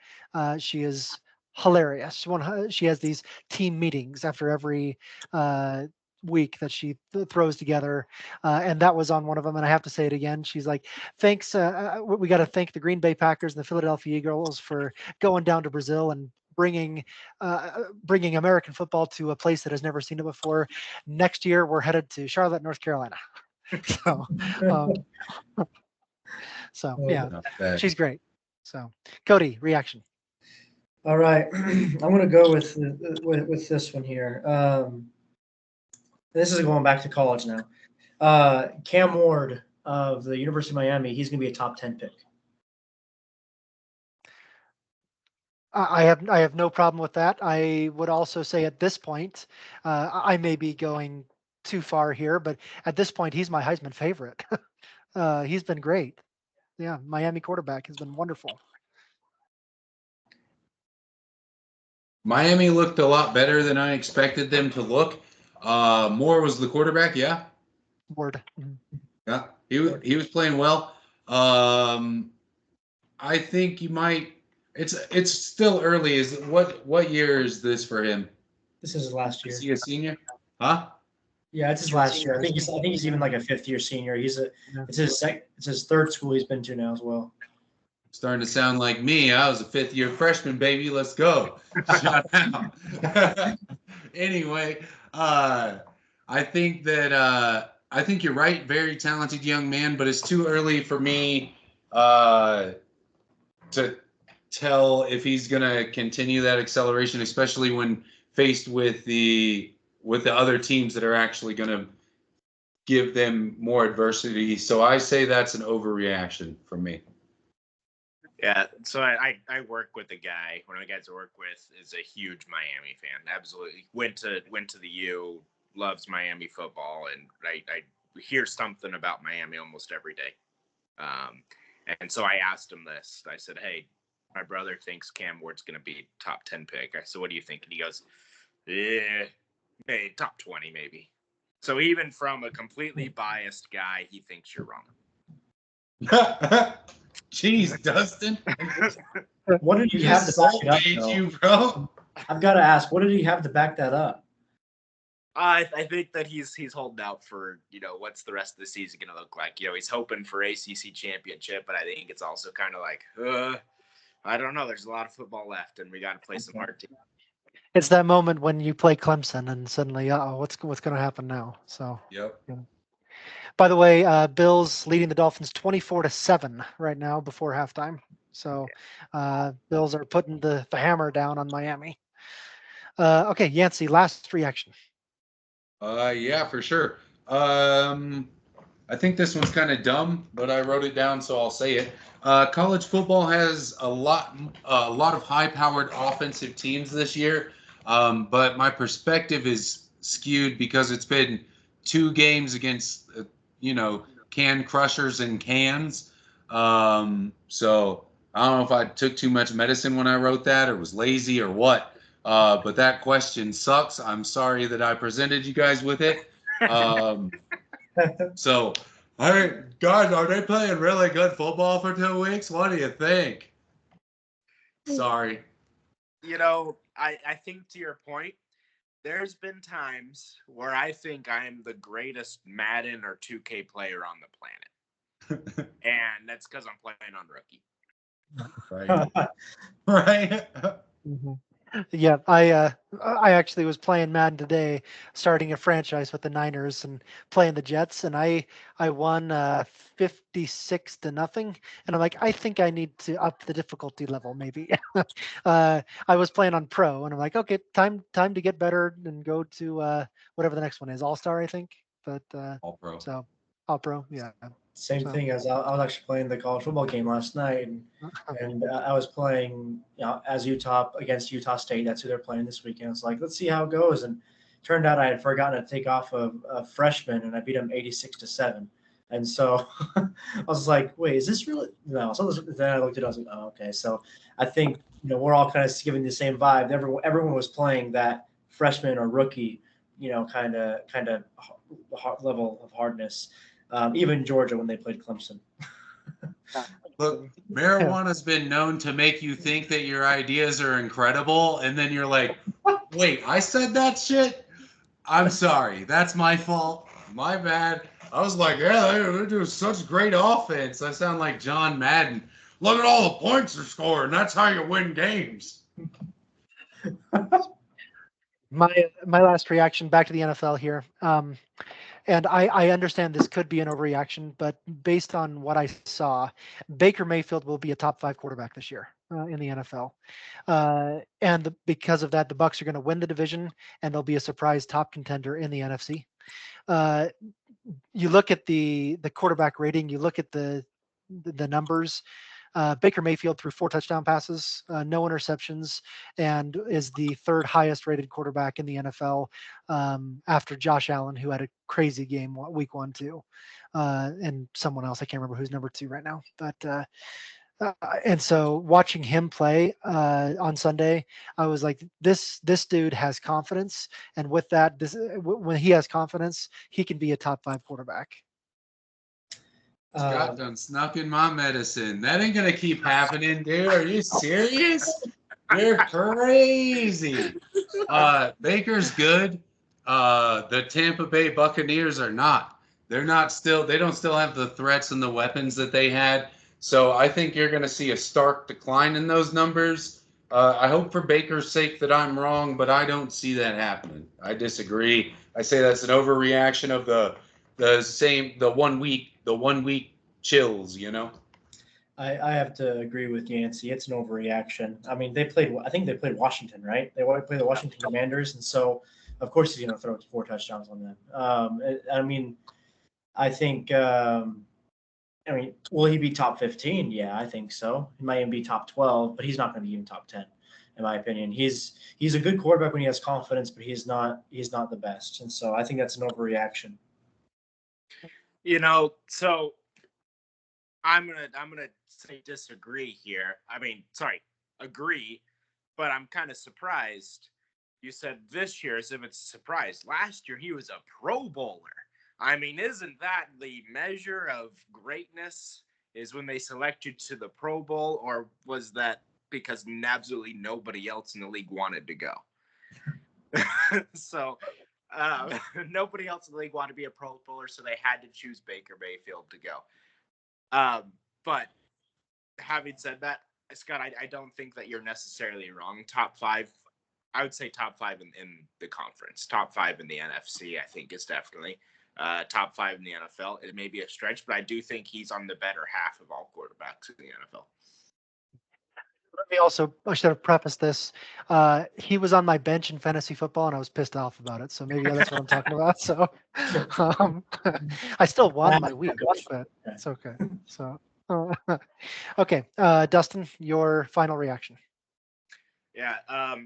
She is hilarious. She has these team meetings after every uh, week that she throws together, and that was on one of them. And I have to say it again. She's like, "Thanks. We got to thank the Green Bay Packers and the Philadelphia Eagles for going down to Brazil and bringing American football to a place that has never seen it before. Next year, we're headed to Charlotte, North Carolina." So, um, yeah,
Not bad.
she's great. So, Cody, reaction.
All right, I'm gonna go with this one here. This is going back to college now. Cam Ward of the University of Miami. He's gonna be a top 10 pick.
I have no problem with that. I would also say at this point, I may be going too far here, but at this point, he's my Heisman favorite. He's been great. Yeah, Miami quarterback has been wonderful.
Miami looked a lot better than I expected them to look. Moore was the quarterback, yeah.
Word. Mhm.
Yeah, he was playing well. I think you might. It's still early. What year is this for him?
This is his last year.
Is he a senior? Huh?
Yeah, it's his last year. I think he's even like a 5th-year senior. It's his third school he's been to now as well.
Starting to sound like me. I was a 5th-year freshman, baby. Let's go. Shout out. Anyway, I think you're right. Very talented young man, but it's too early for me to tell if he's going to continue that acceleration, especially when faced with the other teams that are actually going to give them more adversity. So I say that's an overreaction for me.
Yeah, so I work with a guy. One of the guys I work with is a huge Miami fan. Absolutely went to the U, loves Miami football, and I hear something about Miami almost every day. And so I asked him this. I said, "Hey, my brother thinks Cam Ward's going to be top 10 pick." I said, "What do you think?" And he goes, maybe top 20 maybe. So even from a completely biased guy, he thinks you're wrong.
Jeez, Dustin.
What did he have to back it up, though?
You, bro.
I've got to ask, what did he have to back that up?
I think that he's holding out for, what's the rest of the season going to look like? He's hoping for ACC championship, but I think it's also kind of like, I don't know. There's a lot of football left, and we got to play some hard teams.
It's that moment when you play Clemson and suddenly, what's going to happen now? So.
Yep.
Yeah. By the way, Bills leading the Dolphins 24-7 right now before halftime. So Bills are putting the hammer down on Miami. Okay, Yancey, last reaction.
Yeah, for sure. I think this one's kind of dumb, but I wrote it down, so I'll say it. College football has a lot of high-powered offensive teams this year, but my perspective is skewed because it's been 2 games against, can crushers and cans. So I don't know if I took too much medicine when I wrote that, or was lazy, or what. But that question sucks. I'm sorry that I presented you guys with it. So, God, are they playing really good football for 2 weeks? What do you think? Sorry.
I think to your point, there's been times where I think I'm the greatest Madden or 2K player on the planet. And that's because I'm playing on rookie.
Right.
Mm-hmm. Yeah, I actually was playing Madden today, starting a franchise with the Niners and playing the Jets, and I won 56-0, and I'm like, I think I need to up the difficulty level maybe. I was playing on Pro, and I'm like, okay, time to get better and go to whatever the next one is, All Star, I think, but
All Pro.
So All Pro, yeah.
Same thing as I was actually playing the college football game last night, and I was playing, as Utah against Utah State. That's who they're playing this weekend. It's like, let's see how it goes. And turned out I had forgotten to take off a freshman, and I beat him 86-7. And so I was like, wait, is this really? No. So then I looked at it. I was like, oh, okay. So I think we're all kind of giving the same vibe. Everyone was playing that freshman or rookie kind of level of hardness. Even Georgia when they played Clemson.
Look, marijuana's been known to make you think that your ideas are incredible, and then you're like, wait, I said that shit? I'm sorry. That's my fault. My bad. I was like, yeah, they do such great offense. I sound like John Madden. Look at all the points they're scoring. That's how you win games.
My last reaction back to the NFL here. And I understand this could be an overreaction, but based on what I saw, Baker Mayfield will be a top 5 quarterback this year in the NFL. Because of that, the Bucks are going to win the division, and they'll be a surprise top contender in the NFC. Uh, you look at the quarterback rating, you look at the numbers. Baker Mayfield threw 4 touchdown passes, no interceptions, and is the 3rd highest rated quarterback in the NFL after Josh Allen, who had a crazy game week 1 too, and someone else I can't remember who's number 2 right now. But and so watching him play on Sunday, I was like, this dude has confidence, and with that, when he has confidence, he can be a top 5 quarterback.
Scott done snuck in my medicine. That ain't gonna keep happening, dude. Are you serious? You're crazy. Baker's good. The Tampa Bay Buccaneers are not. They don't still have the threats and the weapons that they had. So I think you're gonna see a stark decline in those numbers. I hope for Baker's sake that I'm wrong, but I don't see that happening. I disagree. I say that's an overreaction of the 1 week chills,
I have to agree with Yancey. It's an overreaction. I mean, I think they played Washington, right? They played the Washington Commanders, and so of course he's going to throw 4 touchdowns on them. I mean, I think. I mean, will he be top 15? Yeah, I think so. He might even be top 12, but he's not going to be even top 10, in my opinion. He's a good quarterback when he has confidence, but he's not the best, and so I think that's an overreaction.
So I'm gonna say disagree here. I mean, sorry, agree, but I'm kind of surprised. You said this year as if it's a surprise. Last year he was a Pro Bowler. I mean, isn't that the measure of greatness? Is when they select you to the Pro Bowl, or was that because absolutely nobody else in the league wanted to go? So nobody else in the league wanted to be a Pro Bowler, so they had to choose Baker Mayfield to go. But having said that, Scott, I don't think that you're necessarily wrong. Top 5, I would say top 5 in the conference. Top 5 in the NFC, I think, is definitely. Top 5 in the NFL. It may be a stretch, but I do think he's on the better half of all quarterbacks in the NFL.
I should have prefaced this. He was on my bench in fantasy football, and I was pissed off about it. So maybe that's what I'm talking about. So I still won my week, but it's okay. So okay, Dustin, your final reaction.
Yeah,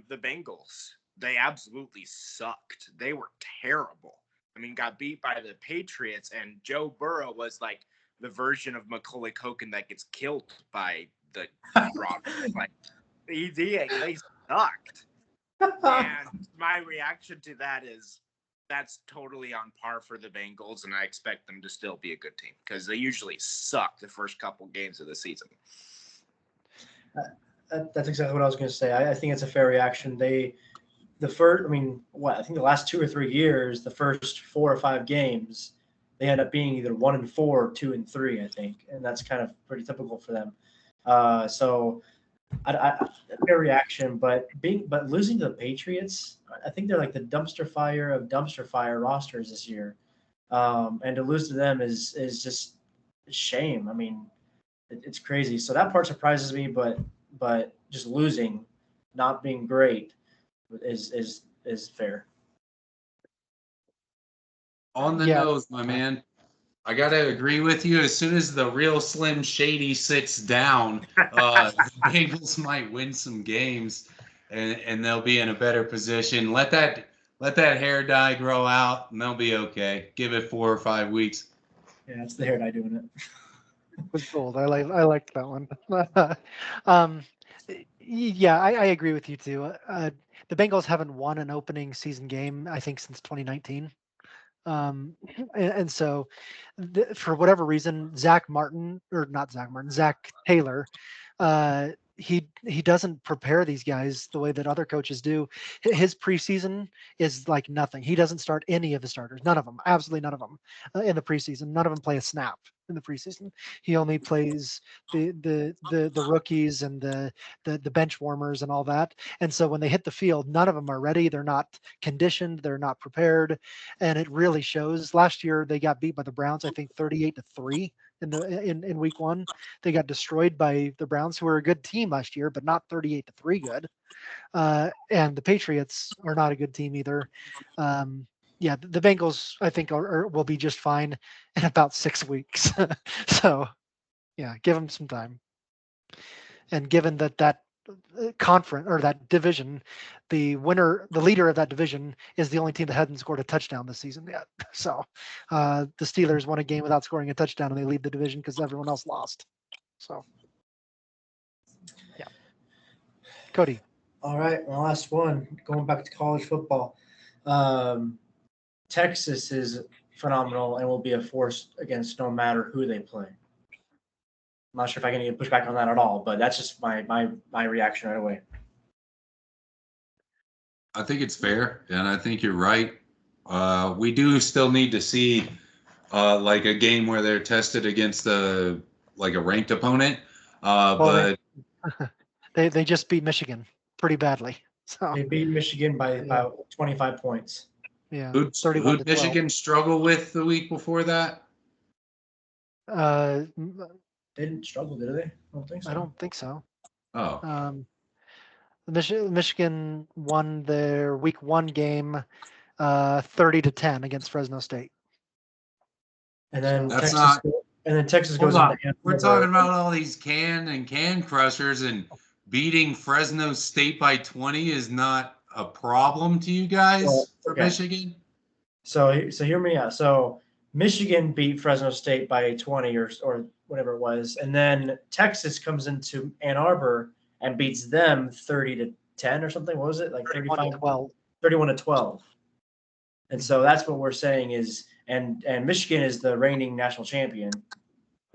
the Bengals. They absolutely sucked. They were terrible. I mean, got beat by the Patriots, and Joe Burrow was like the version of Macaulay Culkin that gets killed by the robbers. Like, they sucked. And my reaction to that is that's totally on par for the Bengals, and I expect them to still be a good team because they usually suck the first couple games of the season.
That's exactly what I was going to say. I think it's a fair reaction. I think the last 2 or 3 years, the first 4 or 5 games, they end up being either 1-4 or 2-3, I think, and that's kind of pretty typical for them. So, a fair reaction, but losing to the Patriots, I think they're like the dumpster fire of dumpster fire rosters this year, and to lose to them is just a shame. I mean, it's crazy. So that part surprises me, but just losing, not being great, is fair.
On the nose, my man. I gotta agree with you. As soon as the real Slim Shady sits down, the Bengals might win some games, and they'll be in a better position. Let that hair dye grow out, and they'll be okay. Give it 4 or 5 weeks.
Yeah, it's the hair dye doing it.
It was bold. I liked that one. Yeah, I agree with you too. the Bengals haven't won an opening season game, I think, since 2019. And so, for whatever reason, Zach Taylor, he doesn't prepare these guys the way that other coaches do. His preseason is like nothing. He doesn't start any of the starters, none of them, absolutely none of them, in the preseason. None of them play a snap in the preseason. He only plays the rookies and the bench warmers and all that. And so when they hit the field, none of them are ready. They're not conditioned. They're not prepared, and it really shows. Last year they got beat by the Browns, I think 38-3 in week 1. They got destroyed by the Browns, who were a good team last year, but not 38-3 good. And the Patriots are not a good team either. Yeah, the Bengals, I think, will be just fine in about 6 weeks. So, yeah, give them some time. And given that conference or that division, the leader of that division is the only team that hasn't scored a touchdown this season yet. So, the Steelers won a game without scoring a touchdown, and they lead the division because everyone else lost. So, yeah. Cody.
All right, my last one. Going back to college football, Texas is phenomenal and will be a force against no matter who they play. I'm not sure if I can get pushback on that at all, but that's just my reaction right away.
I think it's fair, and I think you're right. We do still need to see like a game where they're tested against a ranked opponent. But
they just beat Michigan pretty badly. So
they beat Michigan by about 25 points.
Yeah.
Who'd Michigan struggle with the week before that?
They didn't struggle, did they? I don't think so.
I don't think so.
Oh.
Michigan won their week 1 game 30-10 against Fresno State.
And then
That's
Texas goes on.
We're talking about all these can crushers, and beating Fresno State by 20 is not a problem to you guys for Michigan?
So hear me out. So Michigan beat Fresno State by 20 or whatever it was, and then Texas comes into Ann Arbor and beats them 30-10 or something. What was it, like 31-12? And so that's what we're saying is, and Michigan is the reigning national champion,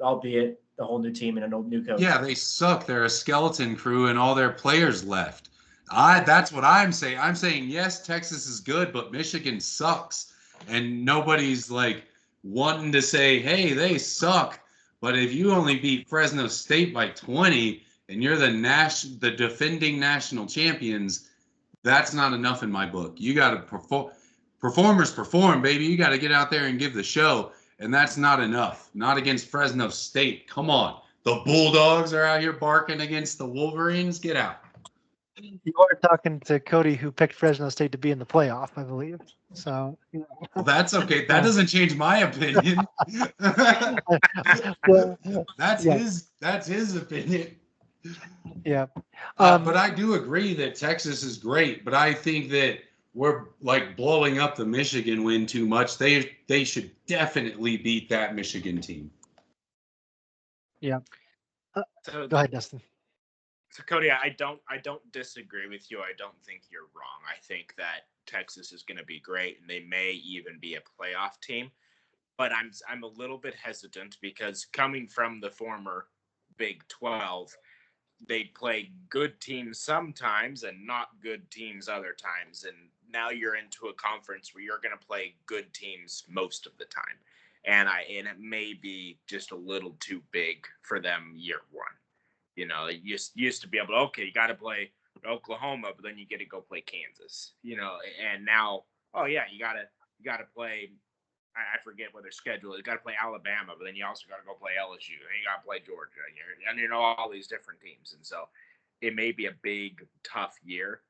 albeit a whole new team and a new coach.
Yeah, they suck. They're a skeleton crew, and all their players left. That's what I'm saying. I'm saying, yes, Texas is good, but Michigan sucks. And nobody's like wanting to say, hey, they suck. But if you only beat Fresno State by 20 and you're the defending national champions, that's not enough in my book. You got to perform. Performers perform, baby. You got to get out there and give the show. And that's not enough. Not against Fresno State. Come on. The Bulldogs are out here barking against the Wolverines. Get out.
You are talking to Cody, who picked Fresno State to be in the playoff, I believe. So,
well, that's okay. That doesn't change my opinion. That's his opinion.
Yeah.
But I do agree that Texas is great. But I think that we're like blowing up the Michigan win too much. They should definitely beat that Michigan team.
Yeah.
So
go ahead, Dustin.
So Cody, I don't disagree with you. I don't think you're wrong. I think that Texas is going to be great, and they may even be a playoff team. But I'm a little bit hesitant because coming from the former Big 12, they play good teams sometimes and not good teams other times. And now you're into a conference where you're going to play good teams most of the time. And it may be just a little too big for them year one. You know, you used to be able to, okay, you got to play Oklahoma, but then you get to go play Kansas, you know, and now, oh yeah, you got to play, I forget what their schedule is. You got to play Alabama, but then you also got to go play LSU, and you got to play Georgia, and you know, all these different teams. And so it may be a big, tough year,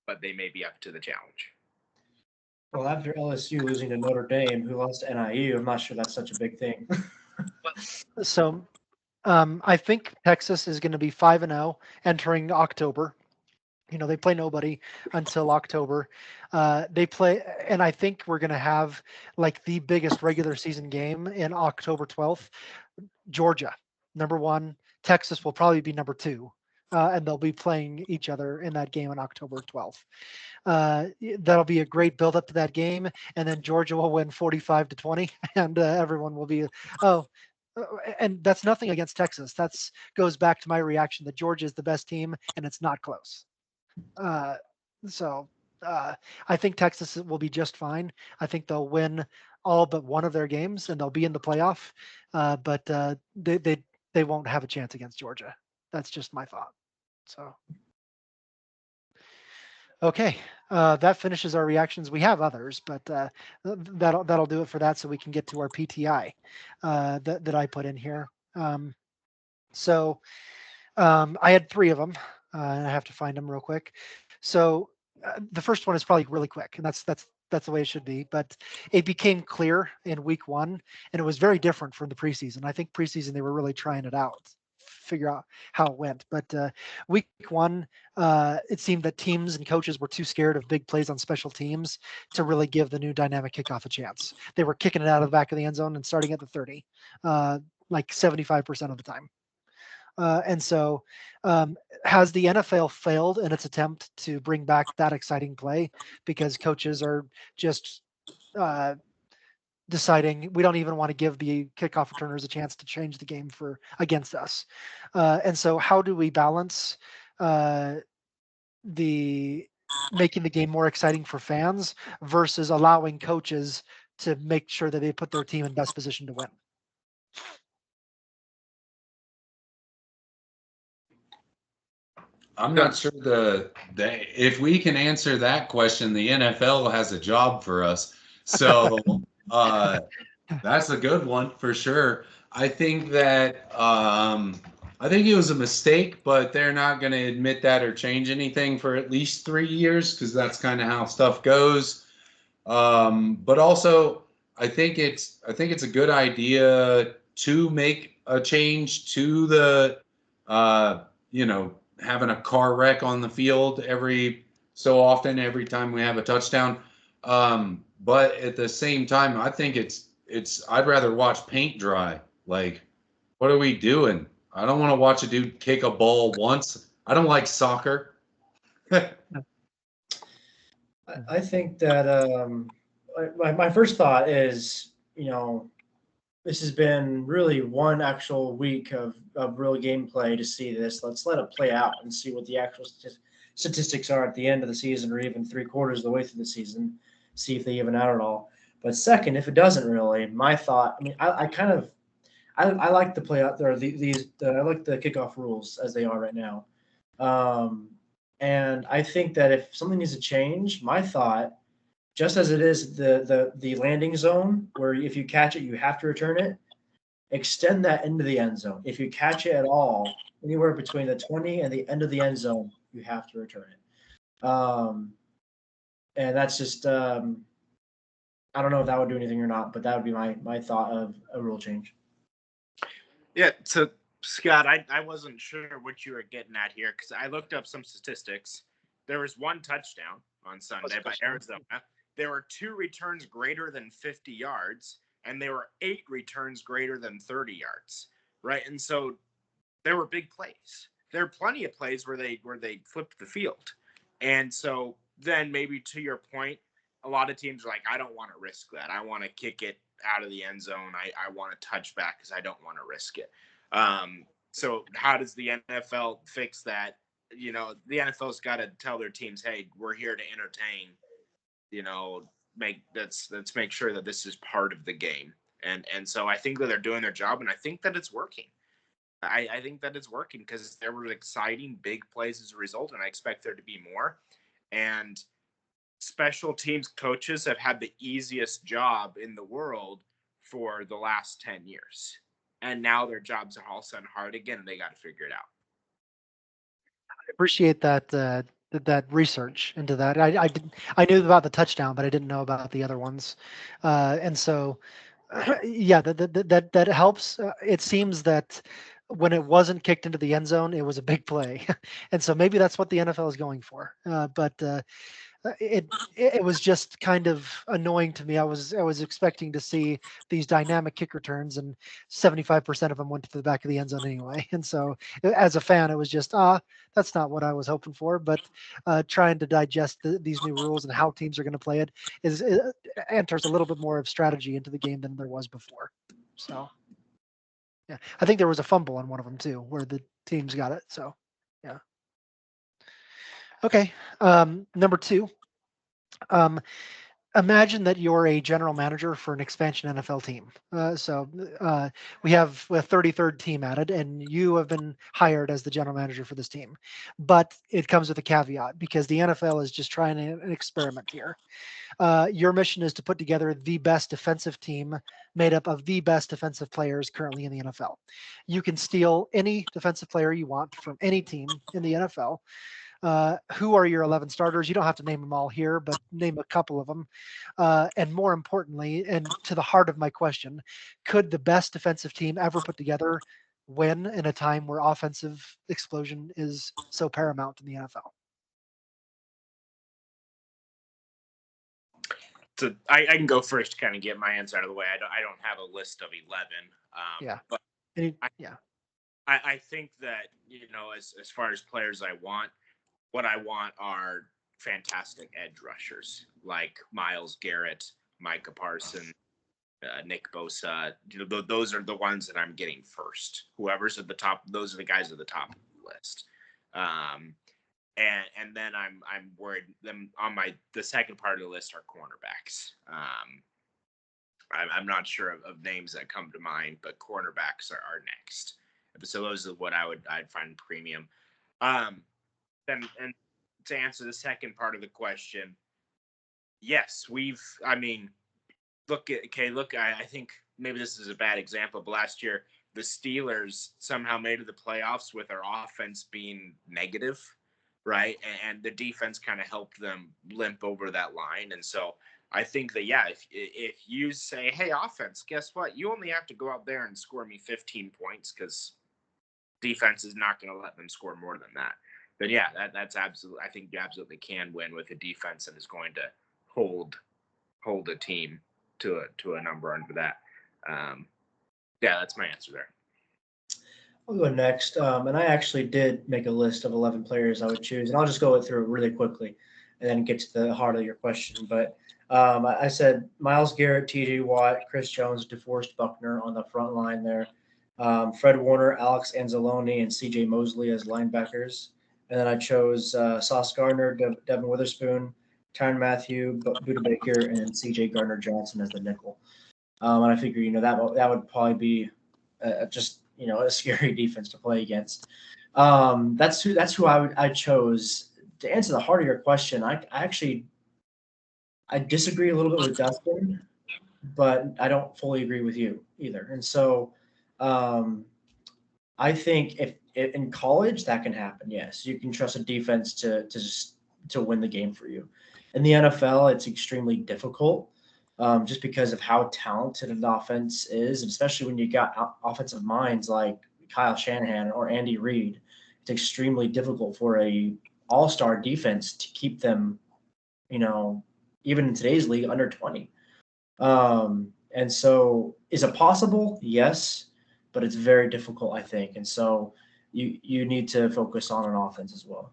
but they may be up to the challenge.
Well, after LSU losing to Notre Dame, who lost to NIU, I'm not sure that's such a big thing.
So I think Texas is going to be 5-0 entering October. You know, they play nobody until October. They play, and I think we're going to have like the biggest regular season game in October 12th. Georgia, number 1. Texas will probably be number 2. and they'll be playing each other in that game on October 12th. That'll be a great build up to that game, and then Georgia will win 45-20, and everyone will be, oh. And that's nothing against Texas. That's goes back to my reaction that Georgia is the best team, and it's not close. Uh, so I think Texas will be just fine. I think they'll win all but one of their games, and they'll be in the playoff. But they won't have a chance against Georgia. That's just my thought. So okay, that finishes our reactions. We have others, but that'll do it for that. So we can get to our PTI that I put in here. So I had three of them. And I have to find them real quick. So the first one is probably really quick, and that's the way it should be. But it became clear in week one, and it was very different from the preseason. I think preseason they were really trying it out, figure out how it went. But week one, it seemed that teams and coaches were too scared of big plays on special teams to really give the new dynamic kickoff a chance. They were kicking it out of the back of the end zone and starting at the 30, like 75% of the time. And so, has the NFL failed in its attempt to bring back that exciting play because coaches are just deciding we don't even want to give the kickoff returners a chance to change the game for against us? And so, how do we balance the making the game more exciting for fans versus allowing coaches to make sure that they put their team in best position to win?
I'm not sure if we can answer that question, the NFL has a job for us. So that's a good one for sure. I think that I think it was a mistake, but they're not going to admit that or change anything for at least 3 years because that's kind of how stuff goes. But also, I think it's a good idea to make a change to the having a car wreck on the field every so often, every time we have a touchdown. But at the same time, I think I'd rather watch paint dry. Like, what are we doing? I don't want to watch a dude kick a ball once. I don't like soccer.
I think that my first thought is, this has been really one actual week of real gameplay to see this. Let's let it play out and see what the actual statistics are at the end of the season or even 3/4 of the way through the season, see if they even out at all. But second, if it doesn't really, my thought, I like the play out there. I like the kickoff rules as they are right now. And I think that if something needs to change, my thought, just as it is the landing zone, where if you catch it, you have to return it, extend that into the end zone. If you catch it at all, anywhere between the 20 and the end of the end zone, you have to return it. And that's just, I don't know if that would do anything or not, but that would be my thought of a rule change.
Yeah, so Scott, I wasn't sure what you were getting at here because I looked up some statistics. There was one touchdown on Sunday by Arizona. There were 2 returns greater than 50 yards, and there were 8 returns greater than 30 yards, right? And so there were big plays. There are plenty of plays where they flipped the field. And so then maybe to your point, a lot of teams are like, I don't want to risk that. I want to kick it out of the end zone. I want to touch back because I don't want to risk it. So how does the NFL fix that? The NFL's got to tell their teams, hey, we're here to entertain. Let's make sure that this is part of the game. And so I think that they're doing their job, and I think that it's working. I think that it's working because there were exciting big plays as a result, and I expect there to be more. And special teams coaches have had the easiest job in the world for the last 10 years. And now their jobs are all of a sudden hard again, and they got to figure it out.
I appreciate that research into that. I knew about the touchdown, but I didn't know about the other ones. And so, yeah, that helps. It seems that when it wasn't kicked into the end zone, it was a big play. And so maybe that's what the NFL is going for. But it was just kind of annoying to me. I was expecting to see these dynamic kick returns, and 75% of them went to the back of the end zone anyway. And so, as a fan, it was just that's not what I was hoping for. But trying to digest these new rules and how teams are going to play it enters a little bit more of strategy into the game than there was before. So, yeah, I think there was a fumble on one of them too, where the teams got it. So, yeah. Okay. Number two. Um, Imagine that you're a general manager for an expansion NFL team. We have a 33rd team added, and you have been hired as the general manager for this team. But it comes with a caveat because the NFL is just trying an experiment here. Your mission is to put together the best defensive team made up of the best defensive players currently in the NFL. You can steal any defensive player you want from any team in the NFL. Who are your 11 starters? You don't have to name them all here, but name a couple of them. And more importantly, and to the heart of my question, could the best defensive team ever put together win in a time where offensive explosion is so paramount in the NFL?
So I can go first to kind of get my answer out of the way. I don't have a list of 11.
Yeah.
But
Yeah.
I think that, as far as players I want, what I want are fantastic edge rushers like Myles Garrett, Micah Parsons, Nick Bosa. Those are the ones that I'm getting first. Whoever's at the top, those are the guys at the top of the list. And then I'm worried them on the second part of the list are cornerbacks. I'm not sure of names that come to mind, but cornerbacks are next. So those are what I'd find premium. And to answer the second part of the question, yes, I think maybe this is a bad example, but last year the Steelers somehow made it to the playoffs with their offense being negative, right? And the defense kind of helped them limp over that line. And so I think that, yeah, if you say, hey, offense, guess what? You only have to go out there and score me 15 points because defense is not going to let them score more than that. But yeah, that's absolutely. I think you absolutely can win with a defense that is going to hold a team to a number under that. Yeah, that's my answer there.
I'll go next. And I actually did make a list of 11 players I would choose, and I'll just go through it really quickly and then get to the heart of your question. But I said Myles Garrett, T.J. Watt, Chris Jones, DeForest Buckner on the front line there. Fred Warner, Alex Anzalone, and C.J. Mosley as linebackers. And then I chose Sauce Gardner, Devin Witherspoon, Tyrann Mathieu, Buda Baker, and C.J. Gardner-Johnson as the nickel. And I figure, that would probably be just a scary defense to play against. That's who I chose. To answer the heart of your question, I disagree a little bit with Dustin, but I don't fully agree with you either. And so I think if in college that can happen, yes, you can trust a defense to win the game for you. In the NFL, it's extremely difficult. Just because of how talented an offense is, and especially when you got offensive minds like Kyle Shanahan or Andy Reid, it's extremely difficult for a all-star defense to keep them, even in today's league, under 20. And so is it possible? Yes, but it's very difficult, I think. And so you need to focus on an offense as well.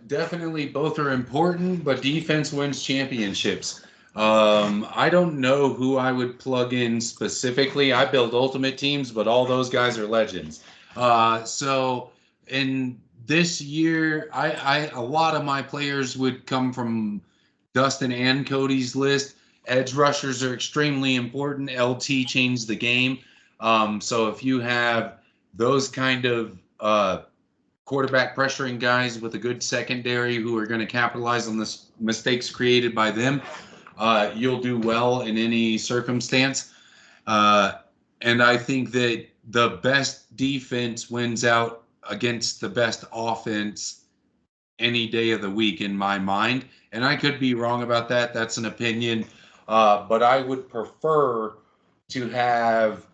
Definitely both are important, but defense wins championships. I don't know who I would plug in specifically. I build ultimate teams, but all those guys are legends. So in this year, a lot of my players would come from Dustin and Cody's list. Edge rushers are extremely important. LT changed the game. So if you have those kind of quarterback pressuring guys with a good secondary who are going to capitalize on the mistakes created by them, you'll do well in any circumstance. And I think that the best defense wins out against the best offense any day of the week in my mind. And I could be wrong about that. That's an opinion. But I would prefer to have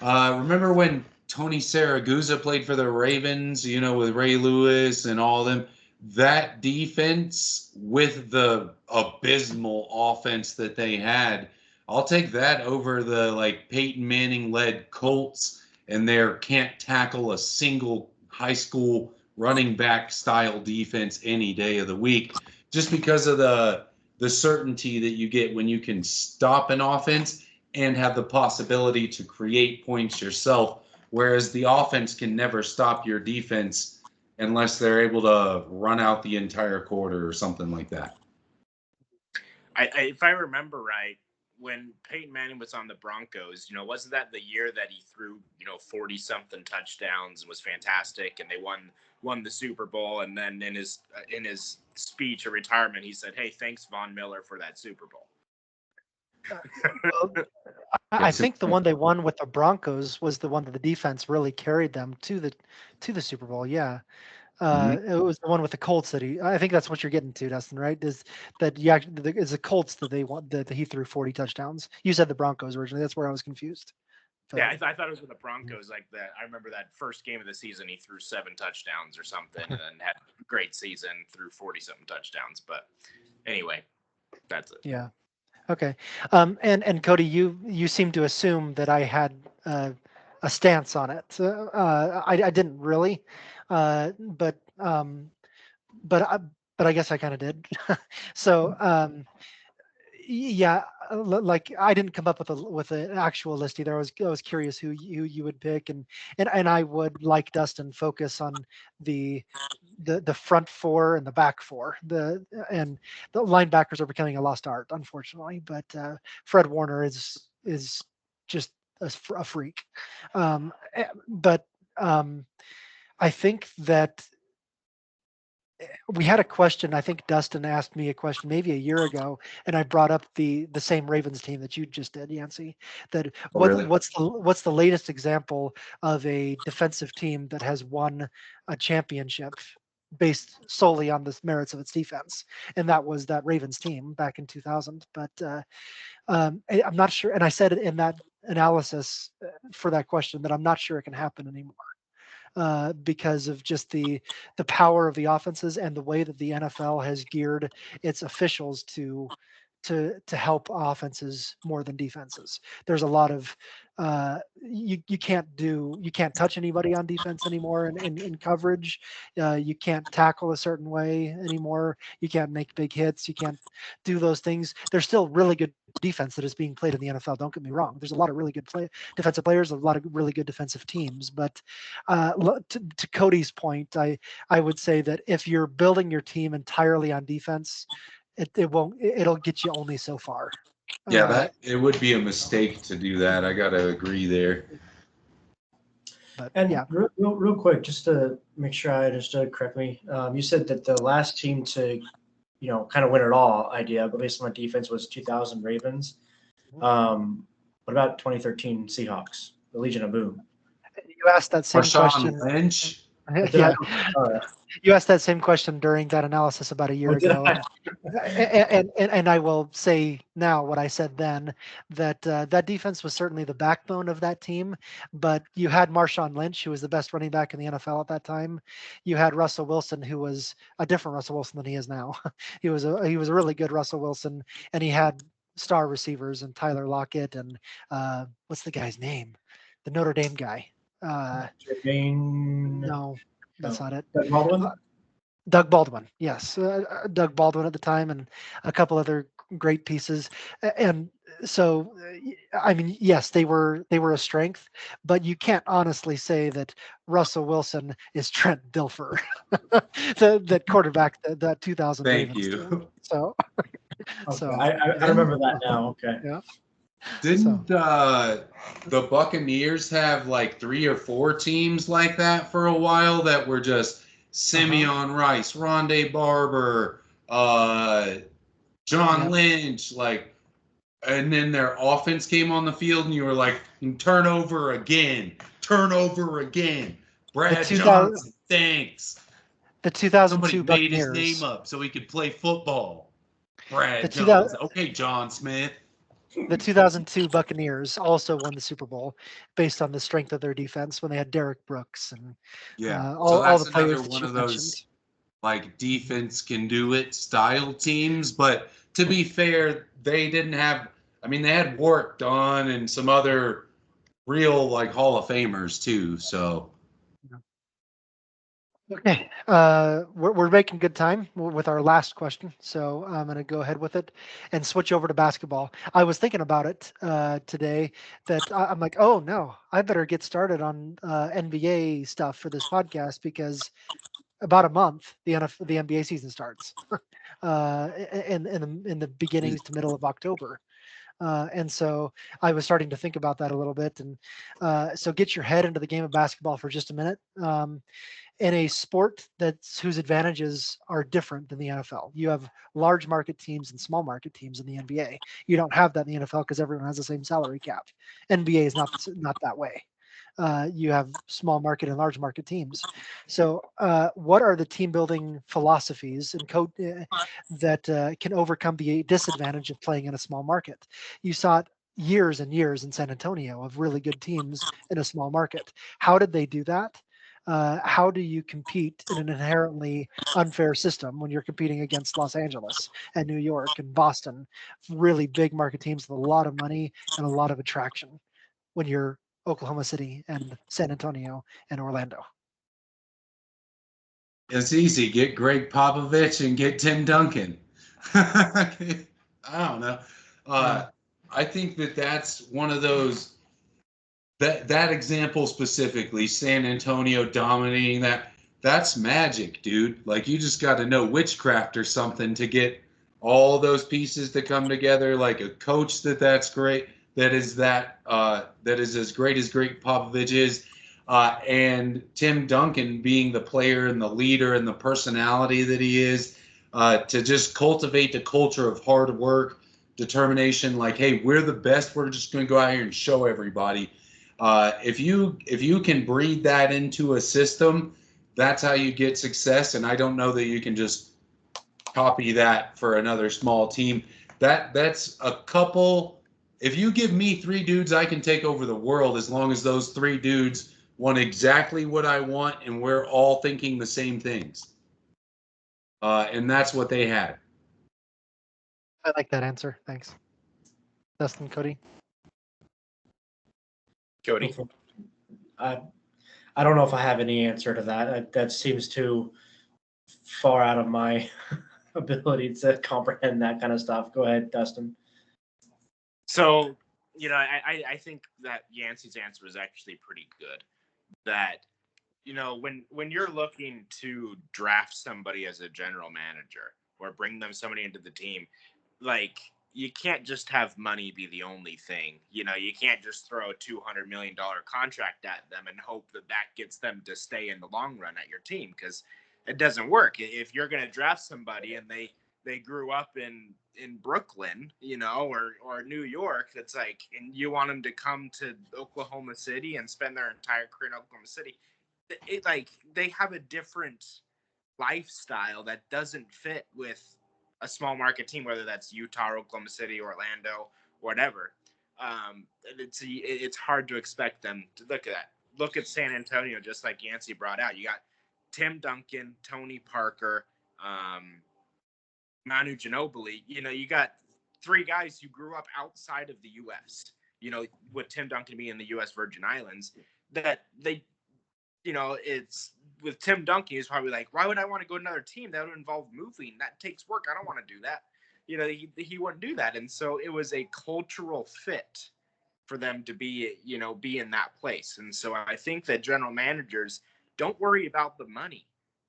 remember when Tony Saragusa played for the Ravens, with Ray Lewis and all them. That defense with the abysmal offense that they had, I'll take that over the Peyton Manning led Colts and their can't tackle a single high school running back style defense any day of the week, just because of the certainty that you get when you can stop an offense and have the possibility to create points yourself, whereas the offense can never stop your defense unless they're able to run out the entire quarter or something like that.
If I remember right, when Peyton Manning was on the Broncos, wasn't that the year that he threw, 40-something touchdowns and was fantastic, and they won the Super Bowl? And then in his speech of retirement, he said, "Hey, thanks Von Miller for that Super Bowl."
I think the one they won with the Broncos was the one that the defense really carried them to the Super Bowl. Yeah. It was the one with the Colts that I think that's what you're getting to, Dustin, right? Is that it's the Colts that that he threw 40 touchdowns. You said the Broncos originally. That's where I was confused.
But, yeah, I thought it was with the Broncos. Like that, I remember that first game of the season, he threw 7 touchdowns or something, and then had a great season, threw 40-something touchdowns. But anyway, that's it.
Yeah. Okay. And Cody, you seem to assume that I had a stance on it. I didn't really, but I guess I kind of did. So yeah, like I didn't come up with an actual list either. I was curious who you would pick, and I would, like Dustin, focus on the front 4 and the back 4. And the linebackers are becoming a lost art, unfortunately. But Fred Warner is just a freak. But I think that we had a question. I think Dustin asked me a question maybe a year ago, and I brought up the same Ravens team that you just did, Yancey. That
really?
what's the latest example of a defensive team that has won a championship based solely on the merits of its defense? And that was that Ravens team back in 2000. But I'm not sure. And I said in that analysis for that question that I'm not sure it can happen anymore. Because of just the power of the offenses and the way that the NFL has geared its officials to help offenses more than defenses. There's a lot of you can't touch anybody on defense anymore in coverage. You can't tackle a certain way anymore. You can't make big hits. You can't do those things. There's still really good defense that is being played in the NFL. Don't get me wrong. There's a lot of really good defensive players, a lot of really good defensive teams. But to Cody's point, I would say that if you're building your team entirely on defense, it'll get you only so far.
Yeah, it would be a mistake to do that. I gotta agree there.
But
And
yeah,
real quick, just to make sure I understood correctly, you said that the last team to, kind of win it all idea, but based on my defense, was 2000 Ravens. What about 2013 Seahawks, the Legion of Boom?
you asked that same question.
Lynch.
Yeah. You asked that same question during that analysis about a year ago, and I will say now what I said then, that that defense was certainly the backbone of that team. But you had Marshawn Lynch, who was the best running back in the NFL at that time. You had Russell Wilson, who was a different Russell Wilson than he is now. He was a really good Russell Wilson, and he had star receivers and Tyler Lockett and what's the guy's name? The Notre Dame guy. No, that's not it.
Doug Baldwin?
Doug Baldwin, yes. Doug Baldwin at the time, and a couple other great pieces. And so, I mean, yes, they were a strength, but you can't honestly say that Russell Wilson is Trent Dilfer, the quarterback that 2000
Thank
Ravens
you.
team. So,
Okay.
so
I remember that now. Okay.
Yeah.
Didn't the Buccaneers have like 3 or 4 teams like that for a while that were just Simeon Rice, Rondé Barber, John Lynch, and then their offense came on the field and you were like, turnover again. Brad Johnson, thanks.
The 2002
Somebody
Buccaneers.
made his name up so he could play football. Brad Johnson. Okay, John Smith.
The 2002 Buccaneers also won the Super Bowl based on the strength of their defense when they had Derek Brooks and
Yeah. So
all
that's
the players
another
that
one
you
of
mentioned.
those like defense can do it style teams. But to be fair, they didn't have, I mean, they had Warwick Dunn and some other real like Hall of Famers too. So
Okay, we're making good time with our last question, so I'm going to go ahead with it and switch over to basketball. I was thinking about it today that I'm like, oh no, I better get started on NBA stuff for this podcast because about a month the NBA season starts in the beginnings to middle of October. And so I was starting to think about that a little bit. And so get your head into the game of basketball for just a minute. In a sport that's whose advantages are different than the NFL. You have large market teams and small market teams in the NBA. You don't have that in the NFL because everyone has the same salary cap. NBA is not that way. You have small market and large market teams. So, what are the team building philosophies and code that can overcome the disadvantage of playing in a small market? You saw it years and years in San Antonio of really good teams in a small market. How did they do that? How do you compete in an inherently unfair system when you're competing against Los Angeles and New York and Boston, really big market teams with a lot of money and a lot of attraction when you're Oklahoma City and San Antonio and Orlando?
it's easy. Get Greg Popovich and get Tim Duncan. I don't know.
Yeah.
I think that that's one of those that example specifically, San Antonio dominating that's magic, dude. Like you just got to know witchcraft or something to get all those pieces to come together. Like a coach that's great, that is as great as Greg Popovich is, and Tim Duncan being the player and the leader and the personality that he is, to just cultivate the culture of hard work, determination. Like, hey, we're the best. We're just going to go out here and show everybody. If you can breed that into a system, that's how you get success. And I don't know that you can just copy that for another small team. That's a couple. If you give me three dudes, I can take over the world as long as those three dudes want exactly what I want and we're all thinking the same things. And that's what they had.
I like that answer. Thanks. Dustin, Cody.
Cody.
I I don't know if I have any answer to that. That seems too far out of my ability to comprehend that kind of stuff. Go ahead, Dustin.
So, I think that Yancey's answer was actually pretty good. That, when you're looking to draft somebody as a general manager or bring them somebody into the team, like you can't just have money be the only thing. You can't just throw a $200 million contract at them and hope that gets them to stay in the long run at your team, because it doesn't work. If you're going to draft somebody and they grew up in Brooklyn, or New York, that's like, and you want them to come to Oklahoma City and spend their entire career in Oklahoma City, like they have a different lifestyle that doesn't fit with a small market team, whether that's Utah, Oklahoma City, Orlando, whatever. It's hard to expect them to look at that. Look at San Antonio, just like Yancey brought out. You got Tim Duncan, Tony Parker, Manu Ginobili. You got three guys who grew up outside of the U.S. With Tim Duncan being in the U.S. Virgin Islands, that they, it's with Tim Duncan, he's probably like, why would I want to go to another team? That would involve moving. That takes work. I don't want to do that. He wouldn't do that. And so it was a cultural fit for them to be in that place. And so I think that general managers don't worry about the money.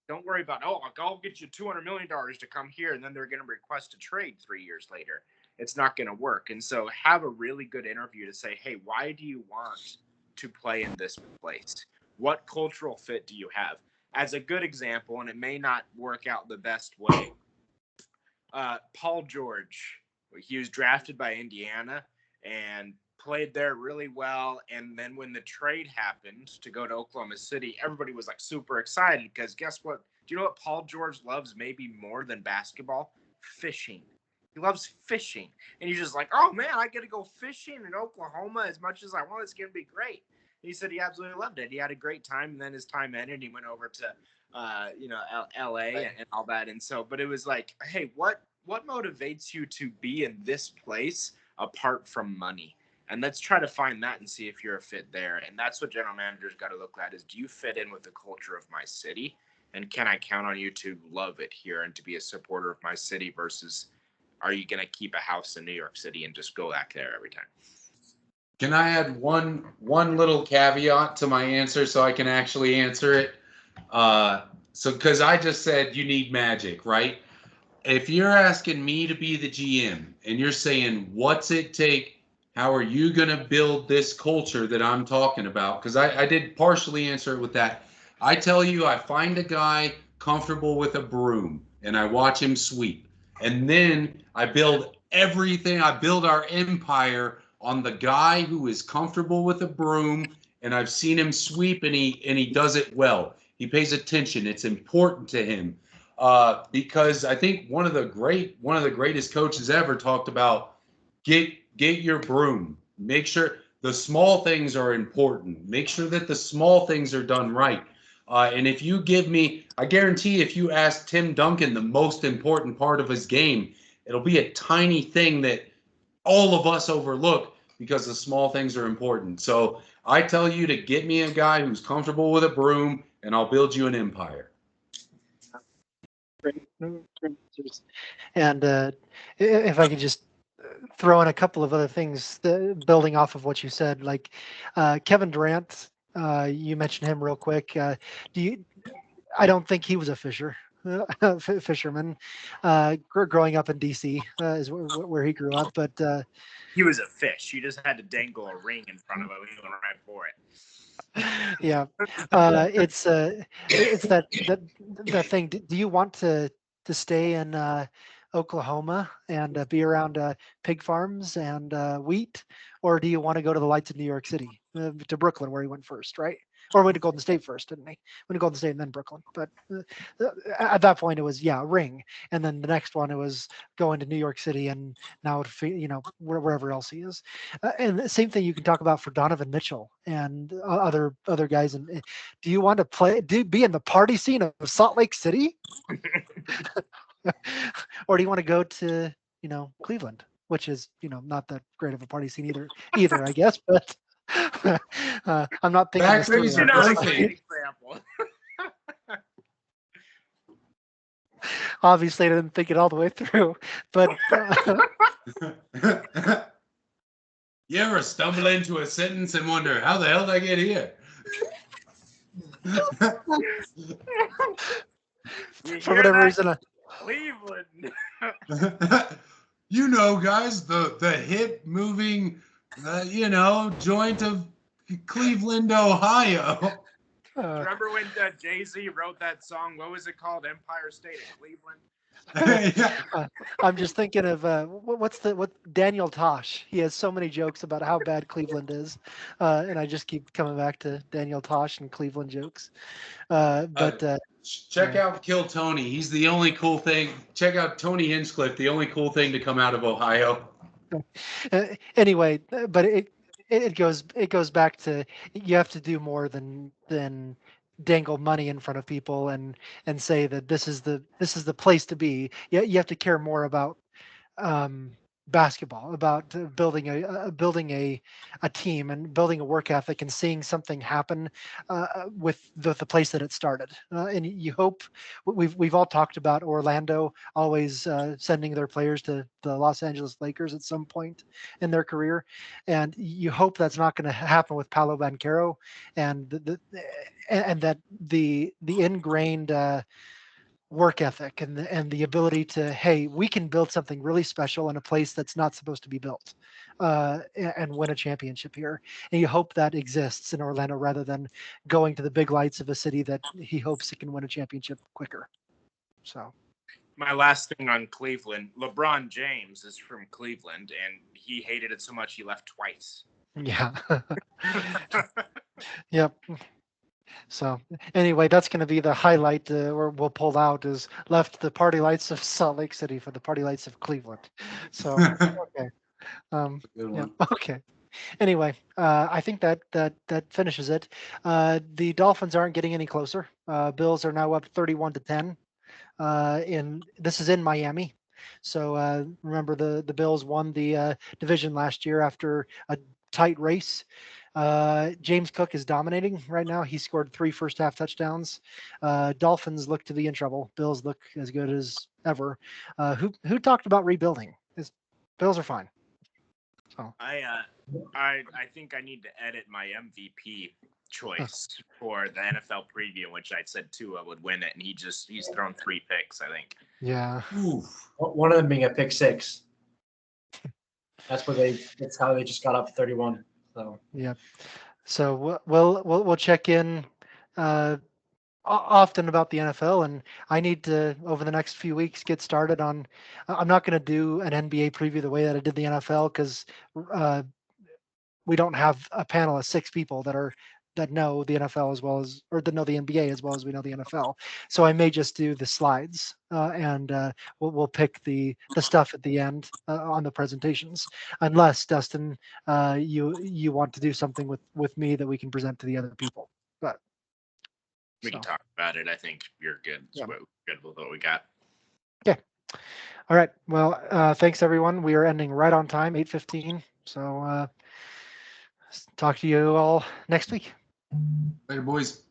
Don't worry about, I'll get you $200 million to come here, and then they're going to request a trade 3 years later. It's not going to work. And so have a really good interview to say, hey, why do you want to play in this place? What cultural fit do you have? As a good example, and it may not work out the best way, Paul George, he was drafted by Indiana and played there really well. And then when the trade happened to go to Oklahoma City, everybody was like super excited because guess what? Do you know what Paul George loves maybe more than basketball? Fishing. He loves fishing. And he's just like, oh man, I get to go fishing in Oklahoma as much as I want. It's going to be great. And he said he absolutely loved it. He had a great time. And then his time ended. He went over to, LA and all that. And so, but it was like, hey, what motivates you to be in this place apart from money? And let's try to find that and see if you're a fit there. And that's what general managers got to look at is, do you fit in with the culture of my city? And can I count on you to love it here and to be a supporter of my city versus are you going to keep a house in New York City and just go back there every time?
Can I add one little caveat to my answer so I can actually answer it? So because I just said you need magic, right? If you're asking me to be the GM and you're saying what's it take, how are you going to build this culture that I'm talking about? Because I did partially answer it with that. I tell you, I find a guy comfortable with a broom and I watch him sweep. And then I build everything. I build our empire on the guy who is comfortable with a broom, and I've seen him sweep, and he does it well. He pays attention. It's important to him. Because I think one of the greatest coaches ever talked about get your broom. Make sure the small things are important. Make sure that the small things are done right. And if you give me, I guarantee if you ask Tim Duncan the most important part of his game, it'll be a tiny thing that all of us overlook because the small things are important. So I tell you to get me a guy who's comfortable with a broom, and I'll build you an empire.
Great answers. And if I could just throw in a couple of other things building off of what you said, like Kevin Durant, you mentioned him real quick. I don't think he was a fisherman. Growing up in DC is where he grew up, but
He was a fish. You just had to dangle a ring in front of him. He went right for it.
yeah, it's that thing. Do you want to stay in Oklahoma and be around pig farms and wheat, or do you want to go to the lights of New York City, to Brooklyn, where he went first, right? Or went to Golden State first, didn't he? Went to Golden State and then Brooklyn. But at that point, it was ring, and then the next one it was going to New York City, and now wherever else he is. And the same thing you can talk about for Donovan Mitchell and other guys. And do you want to be in the party scene of Salt Lake City, or do you want to go to Cleveland, which is not that great of a party scene either, I guess, but. I'm not thinking this through.
Not a great example.
Obviously, I didn't think it all the way through, but
you ever stumble into a sentence and wonder how the hell did I get here?
For whatever reason,
Cleveland.
Guys, the hip moving, joint of Cleveland, Ohio.
Remember when Jay-Z wrote that song? What was it called? Empire State of Cleveland.
I'm just thinking of what Daniel Tosh. He has so many jokes about how bad Cleveland is, and I just keep coming back to Daniel Tosh and Cleveland jokes.
Check out Kill Tony. He's the only cool thing. Check out Tony Hinchcliffe, the only cool thing to come out of Ohio.
Anyway, but it goes back to you have to do more than dangle money in front of people and say that this is the place to be. You have to care more about basketball, about building a team and building a work ethic and seeing something happen with the place that it started. And you hope we've all talked about Orlando always sending their players to the Los Angeles Lakers at some point in their career, and you hope that's not going to happen with Paolo Banchero and that the ingrained work ethic and the ability to, hey, we can build something really special in a place that's not supposed to be built, and win a championship here. And you hope that exists in Orlando rather than going to the big lights of a city that he hopes it can win a championship quicker. So
my last thing on Cleveland, LeBron James is from Cleveland, and he hated it so much he left twice.
Yeah. Yep. So anyway, that's going to be the highlight where we'll pull out is left the party lights of Salt Lake City for the party lights of Cleveland. So okay,
Good
yeah,
one.
okay. Anyway, I think that finishes it. The Dolphins aren't getting any closer. Bills are now up 31-10. In this is in Miami. So remember the Bills won the division last year after a tight race. James Cook is dominating right now. He scored 3 first half touchdowns. Dolphins look to be in trouble. Bills look as good as ever. Who talked about rebuilding? Bills are fine. So
I think I need to edit my MVP choice for the NFL preview, in which I said Tua would win it, and he's thrown 3 picks, I think.
yeah.
Oof.
One of them being a pick six. That's how they just got up 31. So
Yeah. So we'll check in often about the NFL, and I need to over the next few weeks get started on. I'm not going to do an NBA preview the way that I did the NFL because we don't have a panel of 6 people that know the NFL as well as or that know the NBA as well as we know the NFL. So I may just do the slides and we'll pick the stuff at the end on the presentations, unless Dustin, you want to do something with me that we can present to the other people. But
We can
so
talk about it. I think you're good.
Yeah.
Good with what we got.
okay, all right. Well, thanks everyone. We are ending right on time, 8:15. So talk to you all next week.
Later, boys.